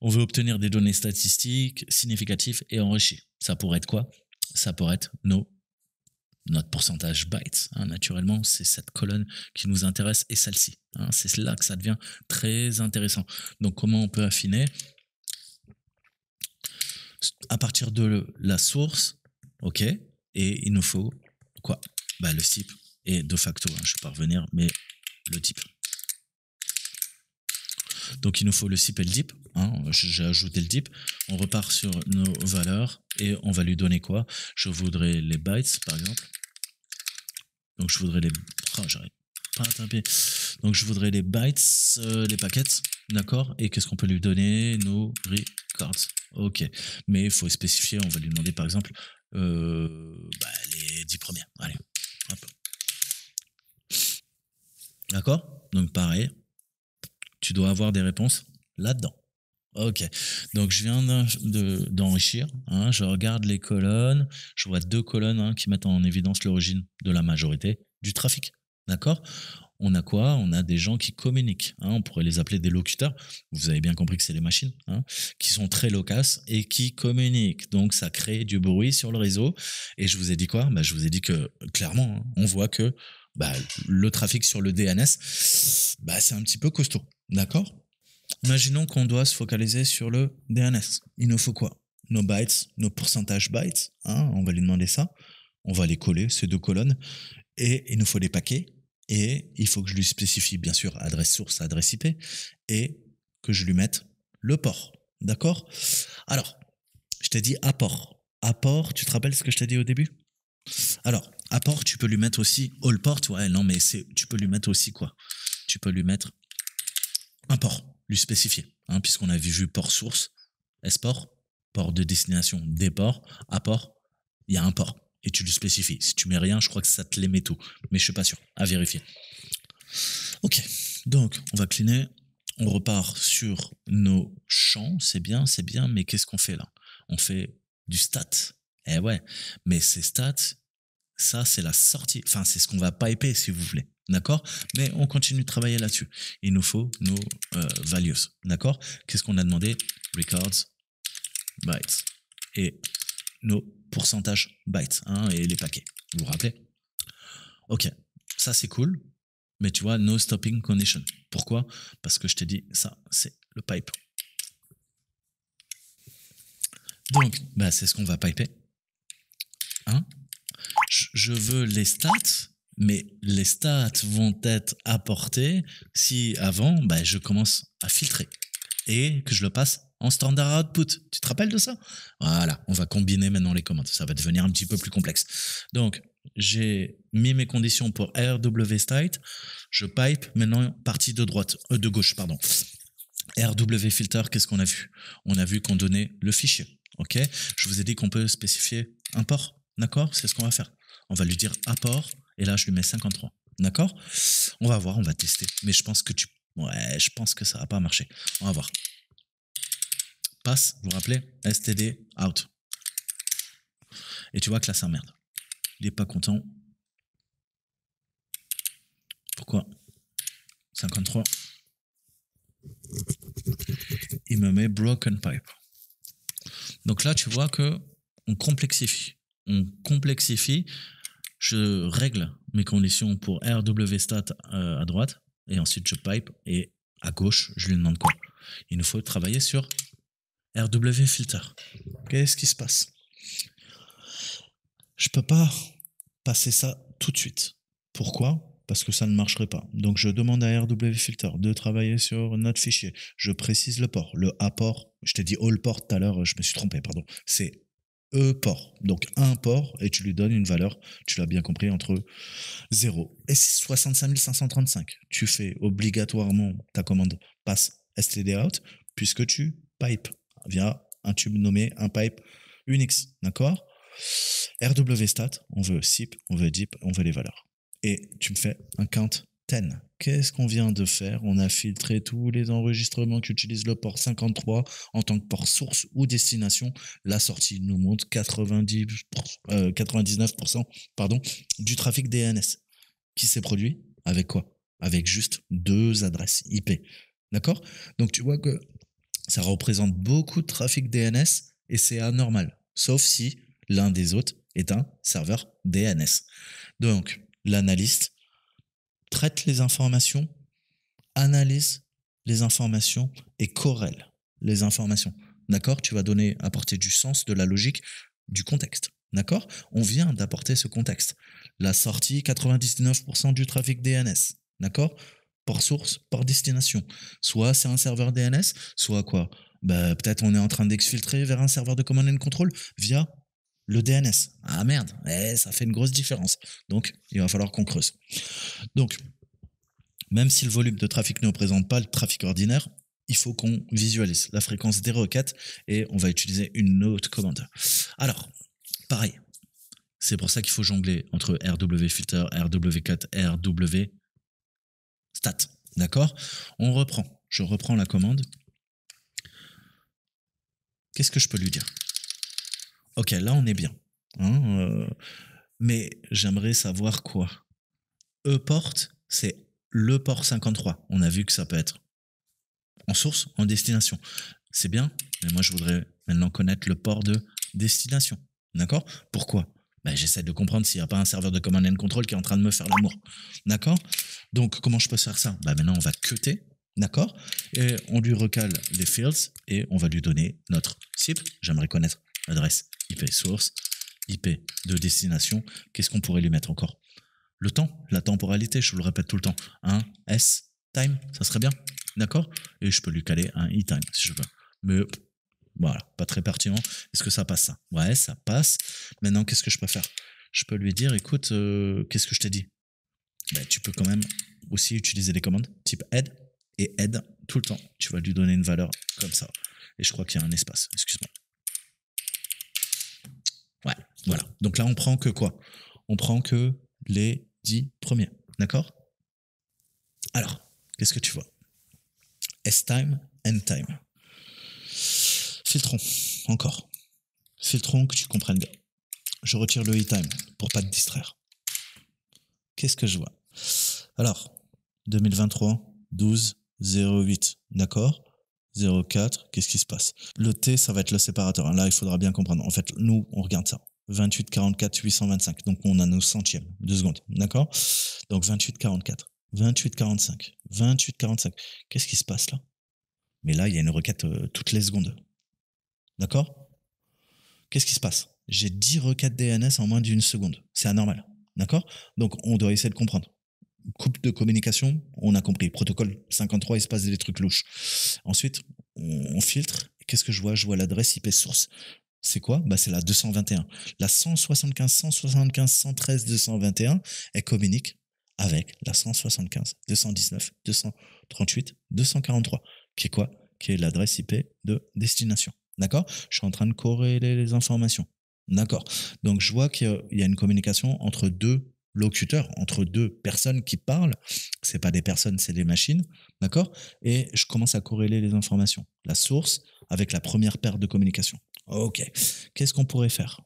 On veut obtenir des données statistiques significatives et enrichies. Ça pourrait être quoi? Ça pourrait être notre pourcentage bytes. Hein, naturellement, c'est cette colonne qui nous intéresse et celle-ci. Hein, c'est là que ça devient très intéressant. Donc, comment on peut affiner? À partir de la source, ok, et il nous faut quoi? Le type et de facto, hein, je ne vais pas revenir, mais le type. Donc il nous faut le SIP et le DIP. Hein. J'ai ajouté le DIP. On repart sur nos valeurs et on va lui donner quoi? Je voudrais les bytes, par exemple. Donc je voudrais les... Oh, j'arrive pas à taper. Donc je voudrais les bytes, les paquets, d'accord? Et qu'est-ce qu'on peut lui donner? Nos records. Ok. Mais il faut spécifier, on va lui demander par exemple les 10 premières. Allez, hop. D'accord? Donc pareil, tu dois avoir des réponses là-dedans. Ok, donc je viens d'enrichir, hein, je regarde les colonnes, je vois 2 colonnes hein, qui mettent en évidence l'origine de la majorité du trafic. D'accord? On a quoi? On a des gens qui communiquent. Hein, on pourrait les appeler des locuteurs. Vous avez bien compris que c'est les machines hein, qui sont très loquaces et qui communiquent. Donc ça crée du bruit sur le réseau. Et je vous ai dit quoi? Je vous ai dit que clairement, hein, on voit que le trafic sur le DNS, c'est un petit peu costaud. D'accord? Imaginons qu'on doit se focaliser sur le DNS. Il nous faut quoi? Nos bytes, nos pourcentages bytes. Hein, on va lui demander ça. On va les coller, ces 2 colonnes. Et il nous faut des paquets. Et il faut que je lui spécifie, bien sûr, adresse source, adresse IP. Et que je lui mette le port. D'accord? Alors, je t'ai dit apport. Apport, tu te rappelles ce que je t'ai dit au début? Alors, apport, tu peux lui mettre aussi all port. Ouais, non, mais tu peux lui mettre aussi quoi? Tu peux lui mettre un port, lui spécifier, hein, puisqu'on avait vu port source, S-port, port de destination, déport, apport, il y a un port. Et tu lui spécifies. Si tu mets rien, je crois que ça te les met tout. Mais je suis pas sûr. À vérifier. Ok. Donc, on va cleaner. On repart sur nos champs. C'est bien, mais qu'est-ce qu'on fait là? On fait du stat. Eh ouais. Mais ces stats, ça, c'est la sortie. Enfin, c'est ce qu'on va piper, si vous voulez. D'accord? Mais on continue de travailler là-dessus. Il nous faut nos values. D'accord? Qu'est-ce qu'on a demandé? Records, bytes. Et nos pourcentages bytes hein, et les paquets. Vous vous rappelez? Ok, ça c'est cool. Mais tu vois, no stopping condition. Pourquoi? Parce que je t'ai dit, ça, c'est le pipe. Donc, c'est ce qu'on va piper. Hein? Je veux les stats, mais les stats vont être apportées si avant, je commence à filtrer et que je le passe en standard output. Tu te rappelles de ça? Voilà, on va combiner maintenant les commandes. Ça va devenir un petit peu plus complexe. Donc, j'ai mis mes conditions pour RW-state. Je pipe maintenant partie de droite, de gauche, pardon. RW-filter, qu'est-ce qu'on a vu? On a vu qu'on donnait le fichier. Ok? Je vous ai dit qu'on peut spécifier un port. D'accord? C'est ce qu'on va faire. On va lui dire apport et là, je lui mets 53. D'accord? On va voir, on va tester. Mais je pense que je pense que ça va pas marcher. On va voir. Passe, vous vous rappelez? STD, out. Et tu vois que là, ça merde. Il est pas content. Pourquoi? 53. Il me met broken pipe. Donc là, tu vois que on complexifie. On complexifie. Je règle mes conditions pour RWStat à droite et ensuite je pipe et à gauche, je lui demande quoi? Il nous faut travailler sur RW-filter. Qu'est-ce qui se passe? Je peux pas passer ça tout de suite. Pourquoi? Parce que ça ne marcherait pas. Donc je demande à RW-filter de travailler sur notre fichier. Je précise le port. Le A-port, je t'ai dit all port tout à l'heure, je me suis trompé, pardon. C'est E-port. Donc un port et tu lui donnes une valeur, tu l'as bien compris, entre 0 et 65 535. Tu fais obligatoirement ta commande passe stdout puisque tu pipes via un tube nommé un pipe Unix. D'accord? RWStat, on veut SIP, on veut DIP, on veut les valeurs. Et tu me fais un count 10. Qu'est-ce qu'on vient de faire? On a filtré tous les enregistrements qui utilisent le port 53 en tant que port source ou destination. La sortie nous montre 99% du trafic DNS qui s'est produit avec quoi? Avec juste 2 adresses IP. D'accord? Donc tu vois que ça représente beaucoup de trafic DNS et c'est anormal. Sauf si l'un des autres est un serveur DNS. Donc, l'analyste traite les informations, analyse les informations et corrèle les informations. D'accord? Tu vas apporter du sens, de la logique, du contexte. D'accord? On vient d'apporter ce contexte. La sortie, 99% du trafic DNS. D'accord? port source, port destination. Soit c'est un serveur DNS, soit quoi? Bah, peut-être on est en train d'exfiltrer vers un serveur de command and control via le DNS. Ah merde, ça fait une grosse différence. Donc, il va falloir qu'on creuse. Donc, même si le volume de trafic ne représente pas le trafic ordinaire, il faut qu'on visualise la fréquence des requêtes et on va utiliser une autre commande. Alors, pareil, c'est pour ça qu'il faut jongler entre RW filter, RW4, RW stat. D'accord? On reprend. Je reprends la commande. Qu'est-ce que je peux lui dire? Ok, là on est bien. Hein, mais j'aimerais savoir quoi? E-port, c'est le port 53. On a vu que ça peut être en source, en destination. C'est bien, mais moi je voudrais maintenant connaître le port de destination. D'accord? Pourquoi? Ben, j'essaie de comprendre s'il n'y a pas un serveur de command and control qui est en train de me faire l'amour. D'accord? Donc comment je peux faire ça? Ben, maintenant on va cutter. D'accord? Et on lui recale les fields et on va lui donner notre cible. J'aimerais connaître l'adresse IP source, IP de destination. Qu'est-ce qu'on pourrait lui mettre encore? Le temps, la temporalité, je vous le répète tout le temps. Un S time, ça serait bien. D'accord? Et je peux lui caler un e-time si je veux. Mais voilà, pas très pertinent. Est-ce que ça passe ça? Ouais, ça passe. Maintenant, qu'est-ce que je peux faire? Je peux lui dire, écoute, qu'est-ce que je t'ai dit? Ben, tu peux quand même aussi utiliser des commandes type add et add tout le temps. Tu vas lui donner une valeur comme ça. Et je crois qu'il y a un espace. Excuse-moi. Ouais, voilà. Donc là, on prend que quoi? On prend que les 10 premiers. D'accord? Alors, qu'est-ce que tu vois? S-time, N-time. Filtrons, encore. Filtrons que tu comprennes bien. Je retire le E-time pour pas te distraire. Qu'est-ce que je vois? Alors, 2023, 12, 08, d'accord? 04, qu'est-ce qui se passe? Le T, ça va être le séparateur. Là, il faudra bien comprendre. En fait, nous, on regarde ça. 28, 44, 825. Donc, on a nos centièmes. 2 secondes, d'accord? Donc, 28, 44. 28, 45. 28, 45. Qu'est-ce qui se passe là? Mais là, il y a une requête toutes les secondes. D'accord? Qu'est-ce qui se passe? J'ai 10 requêtes DNS en moins d'une seconde. C'est anormal. D'accord? Donc, on doit essayer de comprendre. Coupe de communication, on a compris. Protocole 53, il se passe des trucs louches. Ensuite, on filtre. Qu'est-ce que je vois? Je vois l'adresse IP source. C'est quoi? Bah, c'est la 221. La 175, 175, 113, 221, elle communique avec la 175, 219, 238, 243. Qui est quoi? Qui est l'adresse IP de destination. D'accord? Je suis en train de corréler les informations. D'accord? Donc, je vois qu'il y a une communication entre deux locuteurs, entre deux personnes qui parlent. C'est pas des personnes, c'est des machines. D'accord? Et je commence à corréler les informations. La source avec la première paire de communication. Ok. Qu'est-ce qu'on pourrait faire?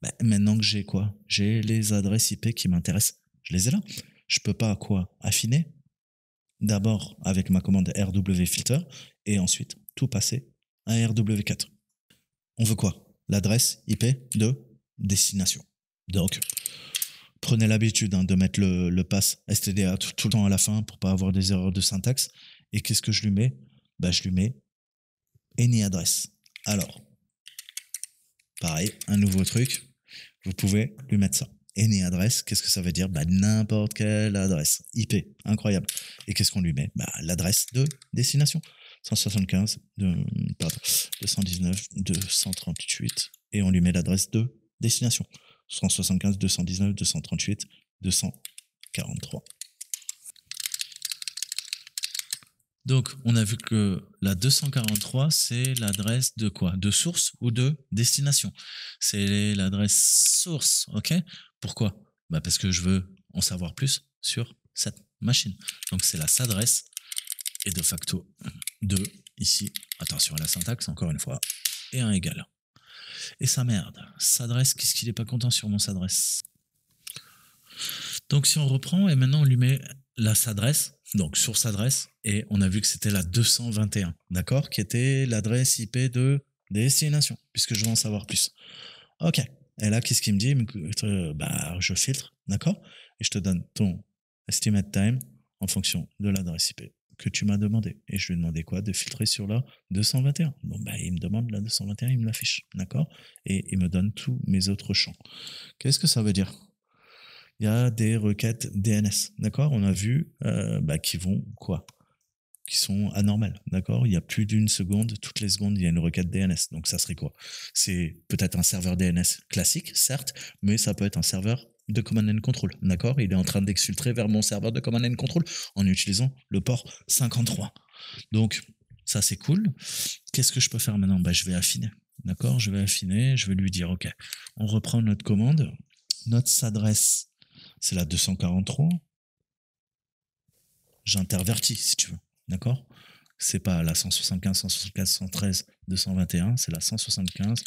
Ben, maintenant que j'ai quoi? J'ai les adresses IP qui m'intéressent. Je les ai là. Je peux pas quoi? Affiner? D'abord avec ma commande RW filter et ensuite tout passer à RW4. On veut quoi? L'adresse IP de destination. Donc, prenez l'habitude de mettre le pass STDA tout le temps à la fin pour pas avoir des erreurs de syntaxe. Et qu'est-ce que je lui mets? Ben, je lui mets any address. Alors, pareil, un nouveau truc, vous pouvez lui mettre ça. Any adresse, qu'est-ce que ça veut dire? Bah, n'importe quelle adresse IP, incroyable. Et qu'est-ce qu'on lui met? Bah, l'adresse de destination. 175, 219, 238, et on lui met l'adresse de destination. 175, 219, 238, 243. Donc, on a vu que la 243, c'est l'adresse de quoi? De source ou de destination? C'est l'adresse source, ok? Pourquoi? Bah parce que je veux en savoir plus sur cette machine. Donc, c'est la s'adresse et de facto 2 ici. Attention à la syntaxe, encore une fois. Et un égal. Et ça merde. S'adresse, qu'est-ce qu'il n'est pas content sur mon s'adresse? Donc, si on reprend et maintenant on lui met la s'adresse, donc source adresse, et on a vu que c'était la 221, d'accord, qui était l'adresse IP de destination, puisque je veux en savoir plus. Ok. Et là, qu'est-ce qu'il me dit? Bah, je filtre, d'accord, et je te donne ton estimate time en fonction de l'adresse IP que tu m'as demandé. Et je lui ai demandé quoi? De filtrer sur la 221. Donc, bah, il me demande la 221, il me l'affiche, d'accord, et il me donne tous mes autres champs. Qu'est-ce que ça veut dire? il y a des requêtes DNS, d'accord? On a vu qui vont quoi? Qui sont anormales, d'accord? Il y a plus d'une seconde, toutes les secondes, il y a une requête DNS. Donc ça serait quoi? C'est peut-être un serveur DNS classique, certes, mais ça peut être un serveur de command and control, d'accord? Il est en train d'exfiltrer vers mon serveur de command and control en utilisant le port 53. Donc ça c'est cool. Qu'est-ce que je peux faire maintenant? Je vais affiner, d'accord? Je vais affiner, je vais lui dire, ok, on reprend notre commande, notre adresse, c'est la 243. J'intervertis si tu veux. D'accord? C'est pas la 175, 175, 113, 221, c'est la 175,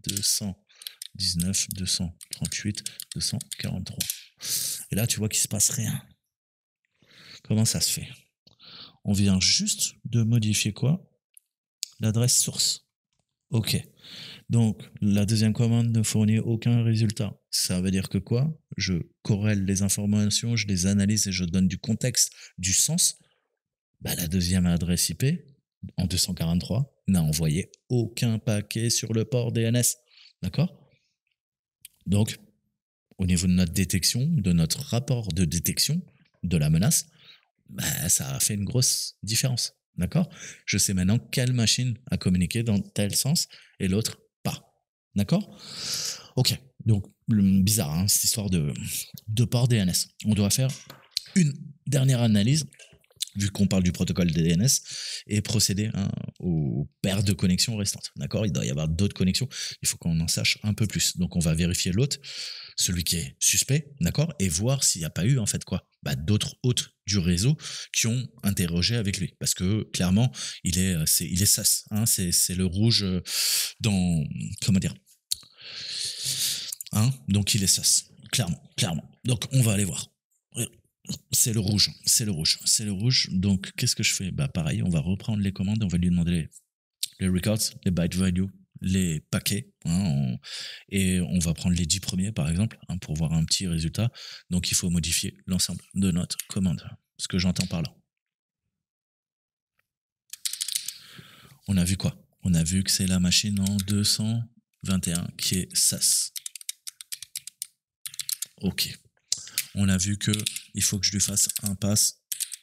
219, 238, 243. Et là, tu vois qu'il se passe rien. Comment ça se fait? On vient juste de modifier quoi? L'adresse source. Ok. Donc, la deuxième commande ne fournit aucun résultat. Ça veut dire que quoi? Je corrèle les informations, je les analyse et je donne du contexte, du sens. La deuxième adresse IP, en 243, n'a envoyé aucun paquet sur le port DNS. D'accord? Donc, au niveau de notre détection, de notre rapport de détection de la menace, ça a fait une grosse différence. D'accord? Je sais maintenant quelle machine a communiqué dans tel sens et l'autre pas. D'accord? Ok. Donc, bizarre, hein, cette histoire de port DNS. On doit faire une dernière analyse vu qu'on parle du protocole DNS, et procéder aux paires de connexions restantes. D'accord? Il doit y avoir d'autres connexions. Il faut qu'on en sache un peu plus. Donc, on va vérifier l'hôte, celui qui est suspect, d'accord? Et voir s'il n'y a pas eu, en fait, quoi? D'autres hôtes du réseau qui ont interrogé avec lui. Parce que, clairement, il est sas. Hein, c'est le rouge dans... Comment dire? Donc, il est sas. Clairement. Donc, on va aller voir. C'est le rouge. Donc, qu'est-ce que je fais? Pareil, on va reprendre les commandes, on va lui demander les records, les byte value, les paquets, et on va prendre les 10 premiers, par exemple, pour voir un petit résultat. Donc, il faut modifier l'ensemble de notre commande. Ce que j'entends par là. On a vu quoi? On a vu que c'est la machine en 221 qui est SAS. Ok. On a vu que il faut que je lui fasse un pass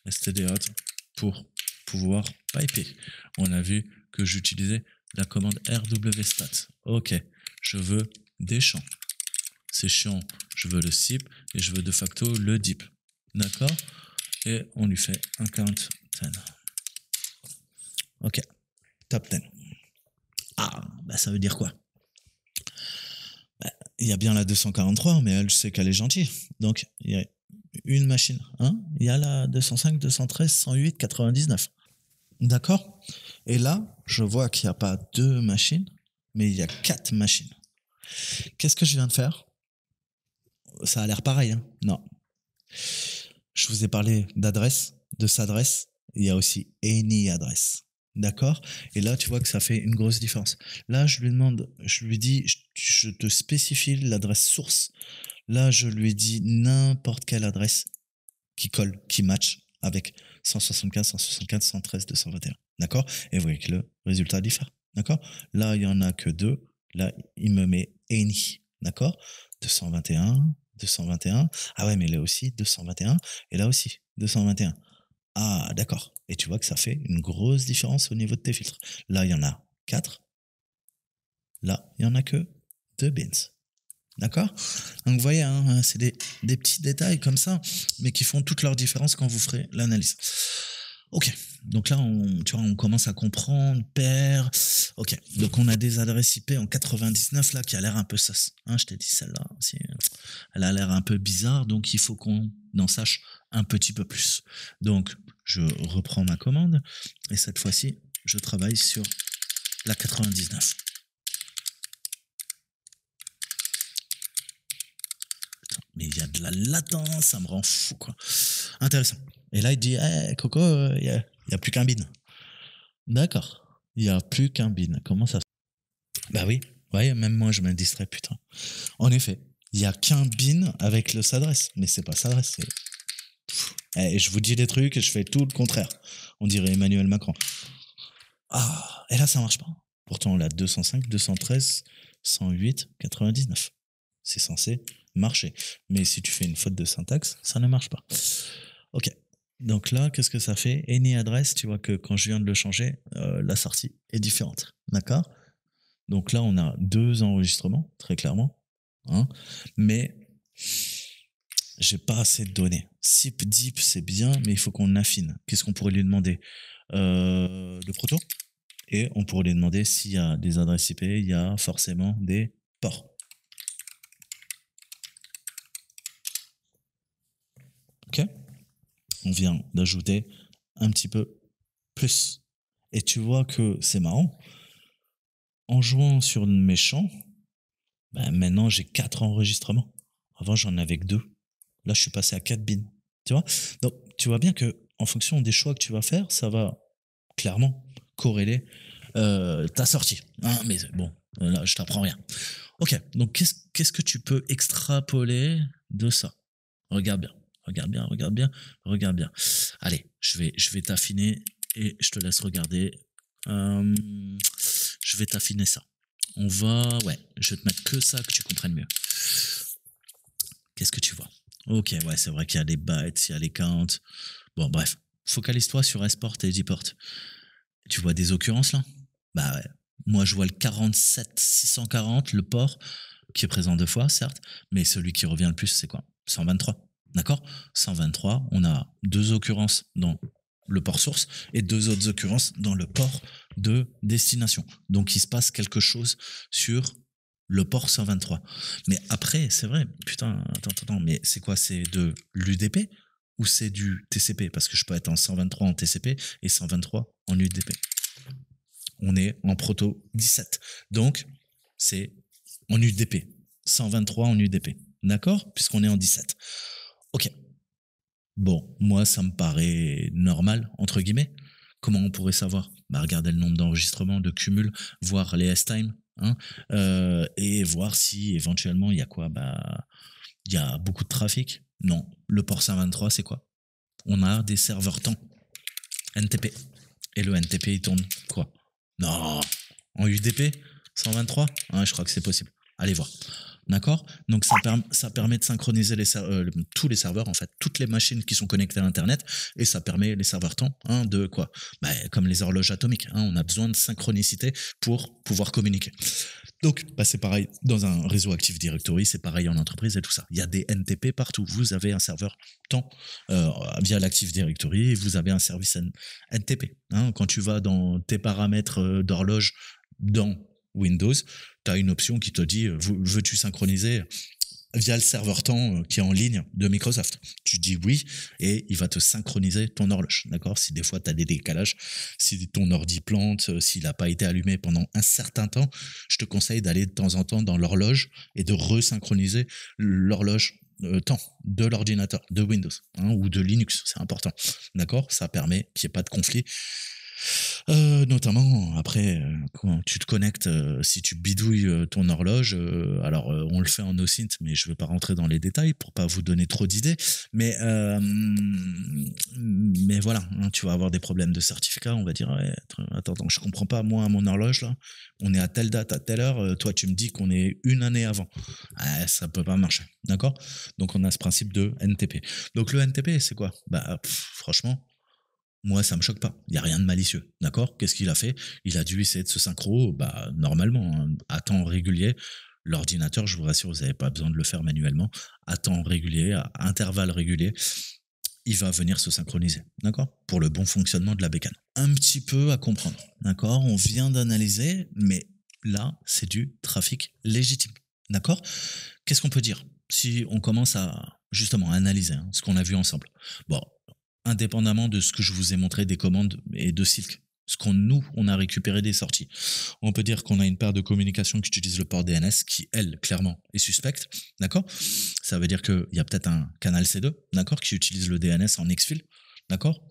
stdhot pour pouvoir piper. On a vu que j'utilisais la commande rwstat. Ok, je veux des champs. Ces champs, je veux le SIP et je veux de facto le DIP. D'accord? Et on lui fait un count 10. Ok, top 10. Ça veut dire quoi? Il y a bien la 243, mais elle sait qu'elle est gentille. Donc, il y a une machine. Il y a la 205, 213, 108, 99. D'accord? Et là, je vois qu'il n'y a pas 2 machines, mais il y a 4 machines. Qu'est-ce que je viens de faire? Ça a l'air pareil, hein? Non. Je vous ai parlé d'adresse, de s'adresse. Il y a aussi any adresse. D'accord? Et là, tu vois que ça fait une grosse différence. Là, je lui dis, je te spécifie l'adresse source. Là, je lui dis n'importe quelle adresse qui colle, qui match avec 175, 175, 113, 221. D'accord? Et vous voyez que le résultat diffère. D'accord? Là, il n'y en a que 2. Là, il me met any. D'accord? 221, 221. Ah ouais, mais là aussi, 221. Et là aussi, 221. Ah, d'accord. Et tu vois que ça fait une grosse différence au niveau de tes filtres. Là, il y en a 4. Là, il n'y en a que 2 bins. D'accord? Donc, vous voyez, c'est des petits détails comme ça, mais qui font toute leur différence quand vous ferez l'analyse. Ok. Donc là, on commence à comprendre, paire. Ok. Donc, on a des adresses IP en 99, là, qui a l'air un peu sas. Je t'ai dit, celle-là, elle a l'air un peu bizarre, donc il faut qu'on en sache un petit peu plus. Donc, je reprends ma commande, et cette fois-ci, je travaille sur la 99. Mais il y a de la latence, ça me rend fou, quoi. Intéressant. Et là, il dit, Coco, il y a plus qu'un bin. D'accord. Il n'y a plus qu'un bin. Comment ça se fait? Oui. Ouais, même moi, je me distrais, putain. En effet, il n'y a qu'un bin avec le s'adresse. Mais c'est pas s'adresse, Et je vous dis des trucs et je fais tout le contraire. On dirait Emmanuel Macron. Et là, ça marche pas. Pourtant, on a 205, 213, 108, 99. C'est censé marcher. Mais si tu fais une faute de syntaxe, ça ne marche pas. Ok. Donc là, qu'est-ce que ça fait? Any address, tu vois que quand je viens de le changer, la sortie est différente. D'accord? Donc là, on a 2 enregistrements, très clairement. Hein, mais j'ai pas assez de données. SIP, DIP, c'est bien, mais il faut qu'on affine. Qu'est-ce qu'on pourrait lui demander? Le proto. Et on pourrait lui demander s'il y a des adresses IP, il y a forcément des ports. Ok? On vient d'ajouter un petit peu plus. Et tu vois que c'est marrant. En jouant sur mes champs, ben maintenant j'ai 4 enregistrements. Avant j'en avais que 2. Là je suis passé à 4 bins. Tu vois? Donc tu vois bien que en fonction des choix que tu vas faire, ça va clairement corréler ta sortie. Hein, mais bon, là je t'apprends rien. Ok, donc qu'est-ce que tu peux extrapoler de ça? Regarde bien, regarde bien, regarde bien, regarde bien. Allez, je vais t'affiner et je te laisse regarder. Je vais t'affiner ça. On va... Ouais, je vais te mettre que ça, que tu comprennes mieux. Qu'est-ce que tu vois? Ok, ouais, c'est vrai qu'il y a les bytes, il y a les counts. Bon, bref, focalise-toi sur export et deport. Tu vois des occurrences là? Bah ouais. Moi, je vois le 47640, le port, qui est présent 2 fois, certes, mais celui qui revient le plus, c'est quoi? 123. D'accord? 123, on a 2 occurrences dans le port source et 2 autres occurrences dans le port de destination. Donc, il se passe quelque chose sur le port 123. Mais après, c'est vrai, putain, attends, mais c'est quoi? C'est de l'UDP ou c'est du TCP? Parce que je peux être en 123 en TCP et 123 en UDP. On est en proto 17. Donc, c'est en UDP. 123 en UDP. D'accord? Puisqu'on est en 17. Ok. Bon, moi, ça me paraît normal, entre guillemets. Comment on pourrait savoir? Bah, regarder le nombre d'enregistrements, de cumul, voir les S-time, hein, et voir si éventuellement il y a quoi? Bah, il y a beaucoup de trafic. Non. Le port 123, c'est quoi? On a des serveurs temps. NTP. Et le NTP, il tourne quoi? Non. En UDP 123? Ouais, je crois que c'est possible. Allez voir. D'accord? Donc ça permet de synchroniser tous les serveurs, en fait, toutes les machines qui sont connectées à Internet, et ça permet les serveurs temps, hein, de quoi? Bah, comme les horloges atomiques, hein, on a besoin de synchronicité pour pouvoir communiquer. Donc, bah, c'est pareil dans un réseau Active Directory, c'est pareil en entreprise et tout ça. Il y a des NTP partout. Vous avez un serveur temps via l'Active Directory et vous avez un service NTP. Hein. Quand tu vas dans tes paramètres d'horloge dans Windows, tu as une option qui te dit veux-tu synchroniser via le serveur temps qui est en ligne de Microsoft. Tu dis oui et il va te synchroniser ton horloge. D'accord? Si des fois tu as des décalages, si ton ordi plante, s'il n'a pas été allumé pendant un certain temps, je te conseille d'aller de temps en temps dans l'horloge et de resynchroniser l'horloge temps de l'ordinateur, de Windows, hein, ou de Linux, c'est important. D'accord? Ça permet qu'il n'y ait pas de conflit. Notamment après quand tu te connectes, si tu bidouilles ton horloge, alors on le fait en OSINT, mais je ne veux pas rentrer dans les détails pour pas vous donner trop d'idées, mais voilà, hein, tu vas avoir des problèmes de certificat, on va dire ouais, attends, je comprends pas, moi à mon horloge là, on est à telle date à telle heure, toi tu me dis qu'on est une année avant, ça peut pas marcher, d'accord? Donc on a ce principe de NTP. Donc le NTP c'est quoi? Bah franchement, moi, ça me choque pas. Il y a rien de malicieux, d'accord? Qu'est-ce qu'il a fait? Il a dû essayer de se synchro, bah, normalement, hein, à temps régulier. L'ordinateur, je vous rassure, vous n'avez pas besoin de le faire manuellement. À temps régulier, à intervalles réguliers, il va venir se synchroniser, d'accord? Pour le bon fonctionnement de la bécane. Un petit peu à comprendre, d'accord? On vient d'analyser, mais là, c'est du trafic légitime, d'accord? Qu'est-ce qu'on peut dire si on commence à justement analyser hein, ce qu'on a vu ensemble? Bon, indépendamment de ce que je vous ai montré des commandes et de Silk, ce on a récupéré des sorties. On peut dire qu'on a une paire de communications qui utilise le port DNS qui, elle, clairement, est suspecte, d'accord? Ça veut dire qu'il y a peut-être un canal C2, d'accord, qui utilise le DNS en exfil, d'accord?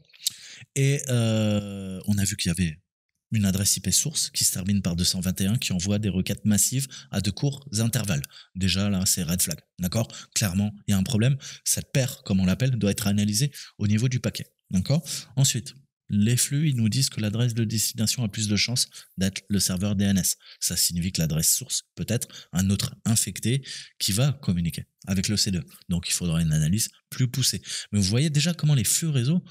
Et on a vu qu'il y avait une adresse IP source qui se termine par 221 qui envoie des requêtes massives à de courts intervalles. Déjà, là, c'est red flag. D'accord? Clairement, il y a un problème. Cette paire, comme on l'appelle, doit être analysée au niveau du paquet. D'accord? Ensuite, les flux, ils nous disent que l'adresse de destination a plus de chances d'être le serveur DNS. Ça signifie que l'adresse source peut être un autre infecté qui va communiquer avec le C2. Donc, il faudra une analyse plus poussée. Mais vous voyez déjà comment les flux réseau,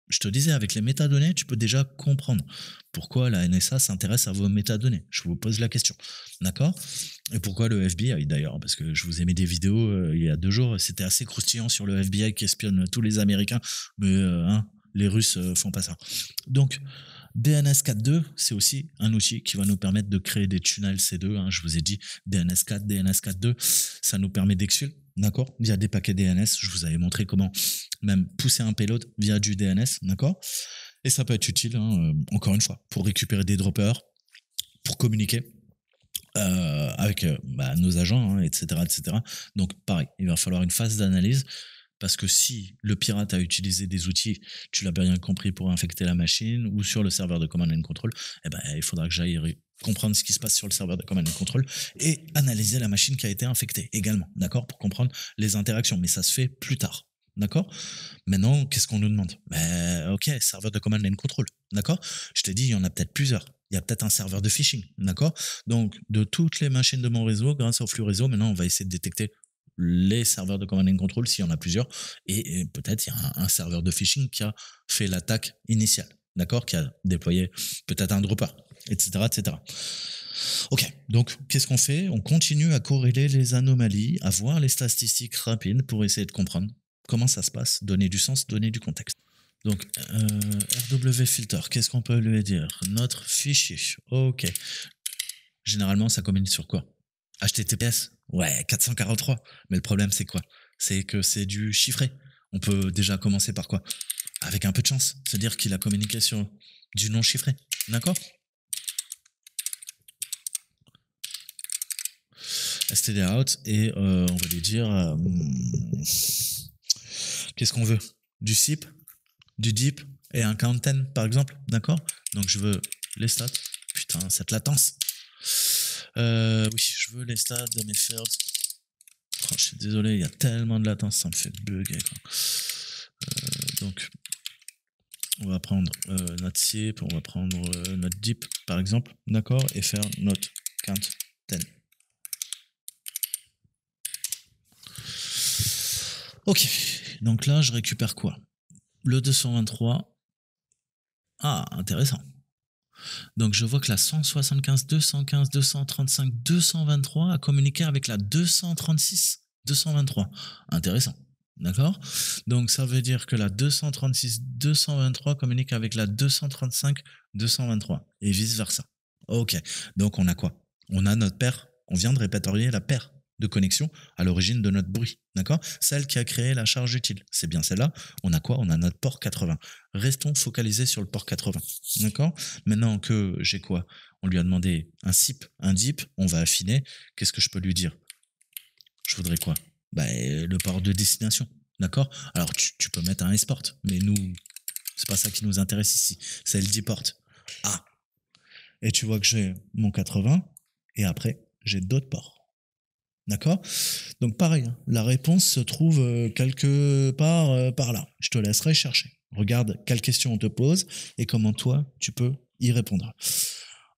je te disais, avec les métadonnées, tu peux déjà comprendre pourquoi la NSA s'intéresse à vos métadonnées. Je vous pose la question. D'accord? Et pourquoi le FBI d'ailleurs? Parce que je vous ai mis des vidéos il y a 2 jours, c'était assez croustillant sur le FBI qui espionne tous les Américains, mais les Russes font pas ça. Donc, DNS 4.2, c'est aussi un outil qui va nous permettre de créer des tunnels C2. Je vous ai dit DNS 4, DNS 4.2, ça nous permet d'exfil, d'accord, via des paquets DNS. Je vous avais montré comment même pousser un payload via du DNS, d'accord. Et ça peut être utile, encore une fois, pour récupérer des droppers, pour communiquer avec nos agents, etc., etc. Donc, pareil, il va falloir une phase d'analyse. Parce que si le pirate a utilisé des outils, tu l'as bien compris, pour infecter la machine ou sur le serveur de command and control, il faudra que j'aille comprendre ce qui se passe sur le serveur de command and control et analyser la machine qui a été infectée également, d'accord, pour comprendre les interactions. Mais ça se fait plus tard, d'accord. Maintenant, qu'est-ce qu'on nous demande? Ok, serveur de command and control, d'accord. Je t'ai dit, il y en a peut-être plusieurs. Il y a peut-être un serveur de phishing, d'accord. Donc, de toutes les machines de mon réseau, grâce au flux réseau, maintenant, on va essayer de détecter les serveurs de command and control s'il y en a plusieurs, et peut-être il y a un serveur de phishing qui a fait l'attaque initiale, d'accord, qui a déployé peut-être un dropper, etc., etc. Ok, donc qu'est-ce qu'on fait? On continue à corréler les anomalies, à voir les statistiques rapides pour essayer de comprendre comment ça se passe, donner du sens, donner du contexte. Donc, RW filter, qu'est-ce qu'on peut lui dire? Notre fichier, ok. Généralement, ça communique sur quoi? HTTPS? Ouais, 443. Mais le problème, c'est quoi? C'est que c'est du chiffré. On peut déjà commencer par quoi? Avec un peu de chance. Se dire qu'il a communiqué sur du non chiffré. D'accord? STD out, et on va lui dire qu'est-ce qu'on veut? Du SIP, du DIP et un count 10 par exemple. D'accord? Donc je veux les stats. Putain, cette latence. Oui, je veux les stats de mes fields. Oh, je suis désolé, il y a tellement de latence, ça me fait bugger, quoi. Donc, on va prendre notre SIP, on va prendre notre DIP, par exemple, d'accord, et faire notre count 10. Ok, donc là, je récupère quoi? Le 223. Ah, intéressant. Donc, je vois que la 175, 215, 235, 223 a communiqué avec la 236, 223. Intéressant. D'accord? Donc, ça veut dire que la 236, 223 communique avec la 235, 223. Et vice-versa. Ok. Donc, on a quoi? On a notre paire. On vient de répertorier la paire de connexion à l'origine de notre bruit. D'accord? Celle qui a créé la charge utile. C'est bien celle-là. On a quoi? On a notre port 80. Restons focalisés sur le port 80. D'accord? Maintenant que j'ai quoi? On lui a demandé un SIP, un DIP. On va affiner. Qu'est-ce que je peux lui dire? Je voudrais quoi? Le port de destination. D'accord? Alors, tu peux mettre un export. Mais nous, c'est pas ça qui nous intéresse ici. C'est le deport. Ah. Et tu vois que j'ai mon 80. Et après, j'ai d'autres ports. D'accord? Donc pareil, la réponse se trouve quelque part par là. Je te laisserai chercher. Regarde quelles questions on te pose et comment toi, tu peux y répondre.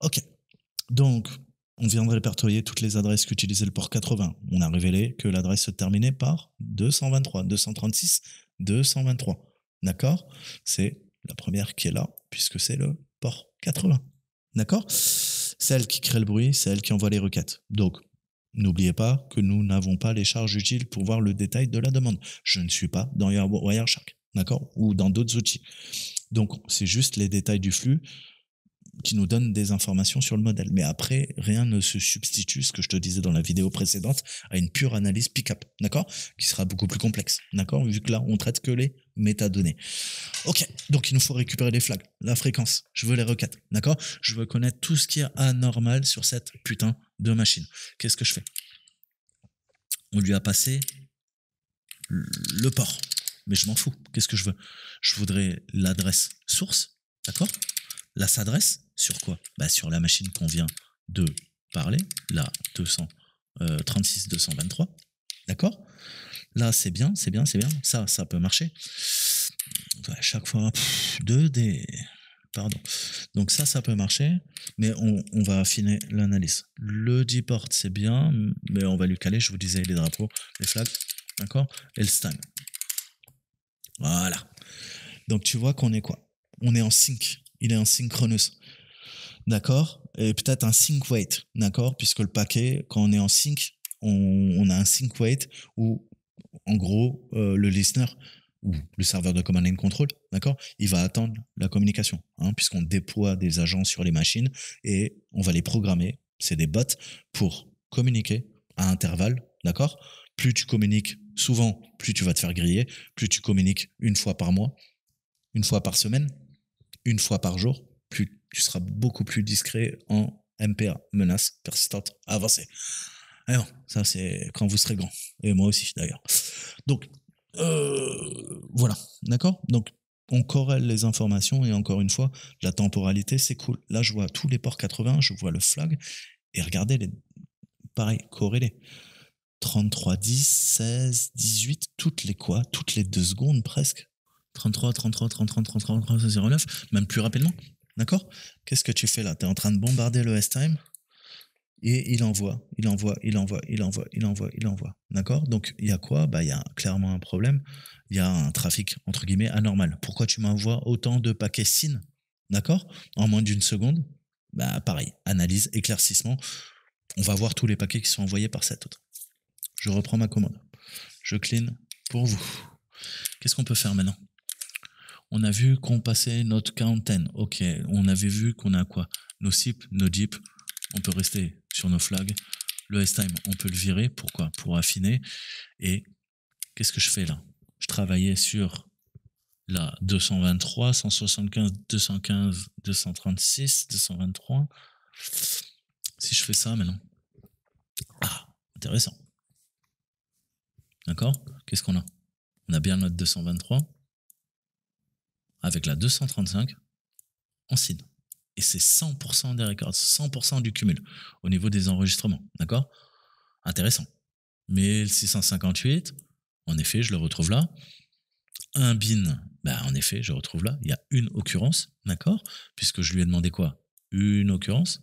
Ok, donc on vient de répertorier toutes les adresses qu'utilisait le port 80. On a révélé que l'adresse se terminait par 223, 236, 223. D'accord? C'est la première qui est là, puisque c'est le port 80. D'accord? C'est elle qui crée le bruit, c'est elle qui envoie les requêtes. Donc, n'oubliez pas que nous n'avons pas les charges utiles pour voir le détail de la demande. Je ne suis pas dans Wireshark, d'accord? Ou dans d'autres outils. Donc, c'est juste les détails du flux qui nous donnent des informations sur le modèle. Mais après, rien ne se substitue, ce que je te disais dans la vidéo précédente, à une pure analyse pick-up, d'accord? Qui sera beaucoup plus complexe, d'accord? Vu que là, on traite que les métadonnées. Ok, donc il nous faut récupérer les flags, la fréquence, je veux les requêtes, d'accord? Je veux connaître tout ce qui est anormal sur cette putain de machine. Qu'est-ce que je fais? On lui a passé le port, mais je m'en fous. Qu'est-ce que je veux? Je voudrais l'adresse source, d'accord? Là s'adresse sur quoi? Sur la machine qu'on vient de parler, la 236 223, d'accord? Là c'est bien, ça peut marcher. À chaque fois, 2D. Pardon. Donc ça peut marcher, mais on va affiner l'analyse. Le deport, c'est bien, mais on va lui caler, je vous disais, les drapeaux, les flags, d'accord? Et le stun. Voilà. Donc tu vois qu'on est quoi? On est en sync. Il est en synchronous. D'accord? Et peut-être un sync weight. D'accord? Puisque le paquet, quand on est en sync, on a un sync weight où, en gros, le listener ou le serveur de command and control, d'accord, il va attendre la communication, hein, puisqu'on déploie des agents sur les machines et on va les programmer, c'est des bots, pour communiquer à intervalles, d'accord. Plus tu communiques souvent, plus tu vas te faire griller, plus tu communiques une fois par mois, une fois par semaine, une fois par jour, plus tu seras beaucoup plus discret en MPA, menace persistante avancée. Et non, ça c'est quand vous serez grand, et moi aussi d'ailleurs. Donc, voilà, d'accord. Donc, on corrèle les informations et encore une fois, la temporalité, c'est cool. Là, je vois tous les ports 80, je vois le flag et regardez, pareil, corrélés. 33, 10, 16, 18, toutes les 2 secondes presque. 33, 33, 33, 33, 33, 09, même plus rapidement, d'accord. Qu'est-ce que tu fais là? Tu es en train de bombarder le S-Time et il envoie. D'accord? Donc, il y a quoi? Il y a clairement un problème. Il y a un trafic, entre guillemets, anormal. Pourquoi tu m'envoies autant de paquets SYN? D'accord? En moins d'une seconde? Pareil, analyse, éclaircissement. On va voir tous les paquets qui sont envoyés par cet autre. Je reprends ma commande. Je clean pour vous. Qu'est-ce qu'on peut faire maintenant? On a vu qu'on passait notre count 10. Ok, on avait vu qu'on a quoi? Nos SIP, nos DIP. On peut rester sur nos flags. Le S-Time, on peut le virer. Pourquoi? Pour affiner. Et qu'est-ce que je fais là? Je travaillais sur la 223, 175, 215, 236, 223. Si je fais ça maintenant. Ah, intéressant. D'accord? Qu'est-ce qu'on a? On a bien notre 223 avec la 235 en SYN. Et c'est 100% des records, 100% du cumul au niveau des enregistrements. D'accord? Intéressant. 1658, en effet, je le retrouve là. Un bin, en effet, je le retrouve là. Il y a une occurrence, d'accord? Puisque je lui ai demandé quoi? Une occurrence.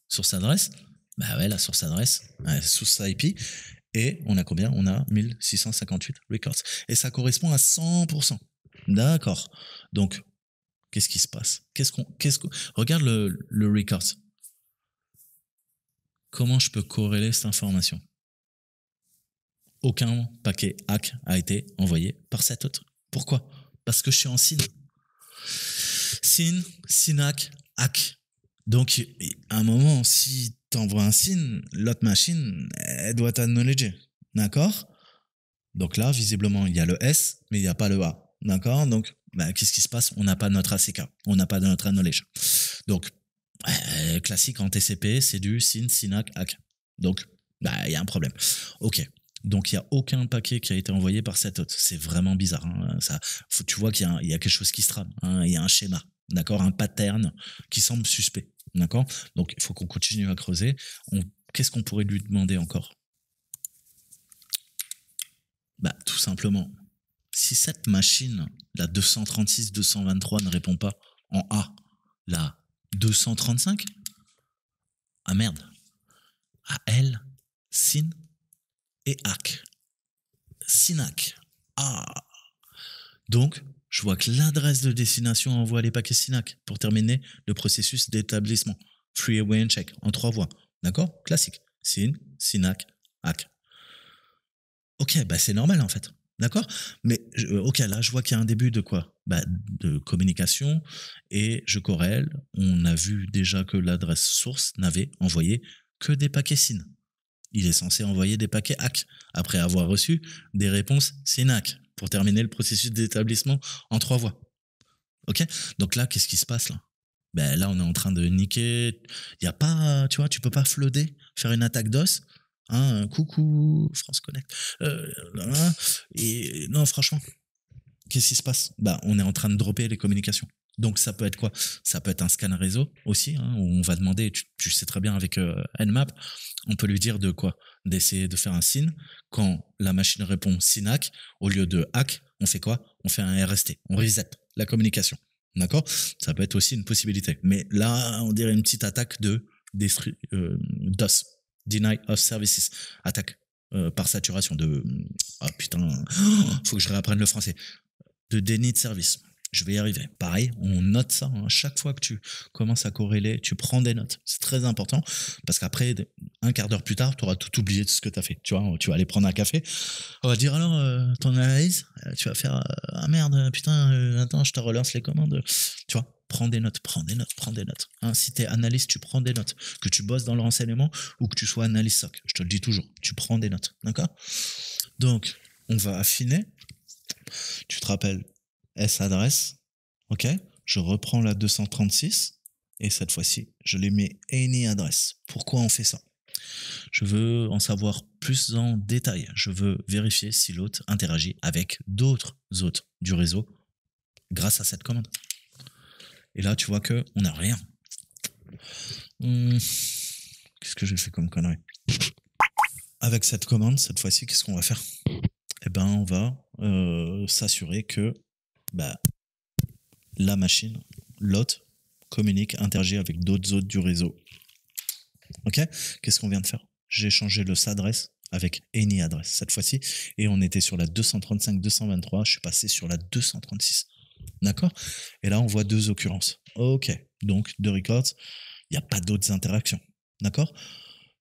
Source adresse? Ouais, la source adresse, source IP. Et on a combien? On a 1658 records. Et ça correspond à 100%. D'accord. Donc, qu'est-ce qui se passe? Regarde le records. Comment je peux corréler cette information? Aucun paquet hack a été envoyé par cet autre. Pourquoi? Parce que je suis en SYN. SYN, SYNAC, hack. Donc, à un moment, si tu envoies un SYN, l'autre machine, elle doit t'acknowledger. D'accord? Donc là, visiblement, il y a le S, mais il n'y a pas le A. D'accord? Donc, qu'est-ce qui se passe? On n'a pas notre ACK. On n'a pas de notre acknowledge. Donc, classique en TCP, c'est du SYN, SYNAC, hack. Donc, il y a un problème. Ok. Donc, il n'y a aucun paquet qui a été envoyé par cet autre. C'est vraiment bizarre. Hein. Tu vois qu'il y a quelque chose qui se trame. Hein. Il y a un schéma, d'accord, un pattern qui semble suspect. D'accord. Donc, il faut qu'on continue à creuser. Qu'est-ce qu'on pourrait lui demander encore? Tout simplement, si cette machine, la 236-223, ne répond pas en A, la 235, ah merde, à elle, SYN et hack. SYNAC. Ah. Donc, je vois que l'adresse de destination envoie les paquets SYNAC pour terminer le processus d'établissement. Free away and check en 3 voies. D'accord? Classique. SYN, SYNAC, hack. Ok, c'est normal en fait. D'accord? Mais ok, là, je vois qu'il y a un début de quoi? De communication et je corrèle. On a vu déjà que l'adresse source n'avait envoyé que des paquets SYN. Il est censé envoyer des paquets hack après avoir reçu des réponses SYNAC pour terminer le processus d'établissement en 3 voies. Ok? Donc là, qu'est-ce qui se passe là? Là, on est en train de niquer. Il y a pas, tu vois, tu peux pas floater, faire une attaque DOS. Hein, coucou France Connect. Et non, franchement, qu'est-ce qui se passe? On est en train de dropper les communications. Donc ça peut être quoi? Ça peut être un scan réseau aussi, hein, où on va demander, tu sais très bien avec Nmap, on peut lui dire de quoi? D'essayer de faire un SYN. Quand la machine répond SYN-ACK, au lieu de hack, on fait quoi? On fait un RST, on reset la communication. D'accord? Ça peut être aussi une possibilité. Mais là, on dirait une petite attaque de DOS, Deny of Services, attaque par saturation de... Ah putain, faut que je réapprenne le français. De déni de service. Je vais y arriver. Pareil, on note ça. Hein. Chaque fois que tu commences à corréler, tu prends des notes. C'est très important parce qu'après, un quart d'heure plus tard, tu auras tout oublié de ce que tu as fait. Tu vois, tu vas aller prendre un café. On va dire alors, ton analyse, tu vas faire ah merde, putain, attends, je te relance les commandes. Tu vois, prends des notes, prends des notes, prends des notes. Hein, si tu es analyste, tu prends des notes. Que tu bosses dans le renseignement ou que tu sois analyste SOC, je te le dis toujours, tu prends des notes. D'accord? Donc, on va affiner. Tu te rappelles S adresse, ok, je reprends la 236 et cette fois-ci, je lui mets any adresse. Pourquoi on fait ça? Je veux en savoir plus en détail. Je veux vérifier si l'hôte interagit avec d'autres hôtes du réseau grâce à cette commande. Et là, tu vois que on n'a rien. Qu'est-ce que j'ai fait comme connerie? Avec cette commande, cette fois-ci, qu'est-ce qu'on va faire? Eh ben, on va s'assurer que la machine, l'hôte, communique, interagit avec d'autres hôtes du réseau. Ok? Qu'est-ce qu'on vient de faire? J'ai changé le s'adresse avec any adresse cette fois-ci et on était sur la 235-223, je suis passé sur la 236. D'accord? Et là, on voit deux occurrences. Ok, donc deux records, il n'y a pas d'autres interactions. D'accord?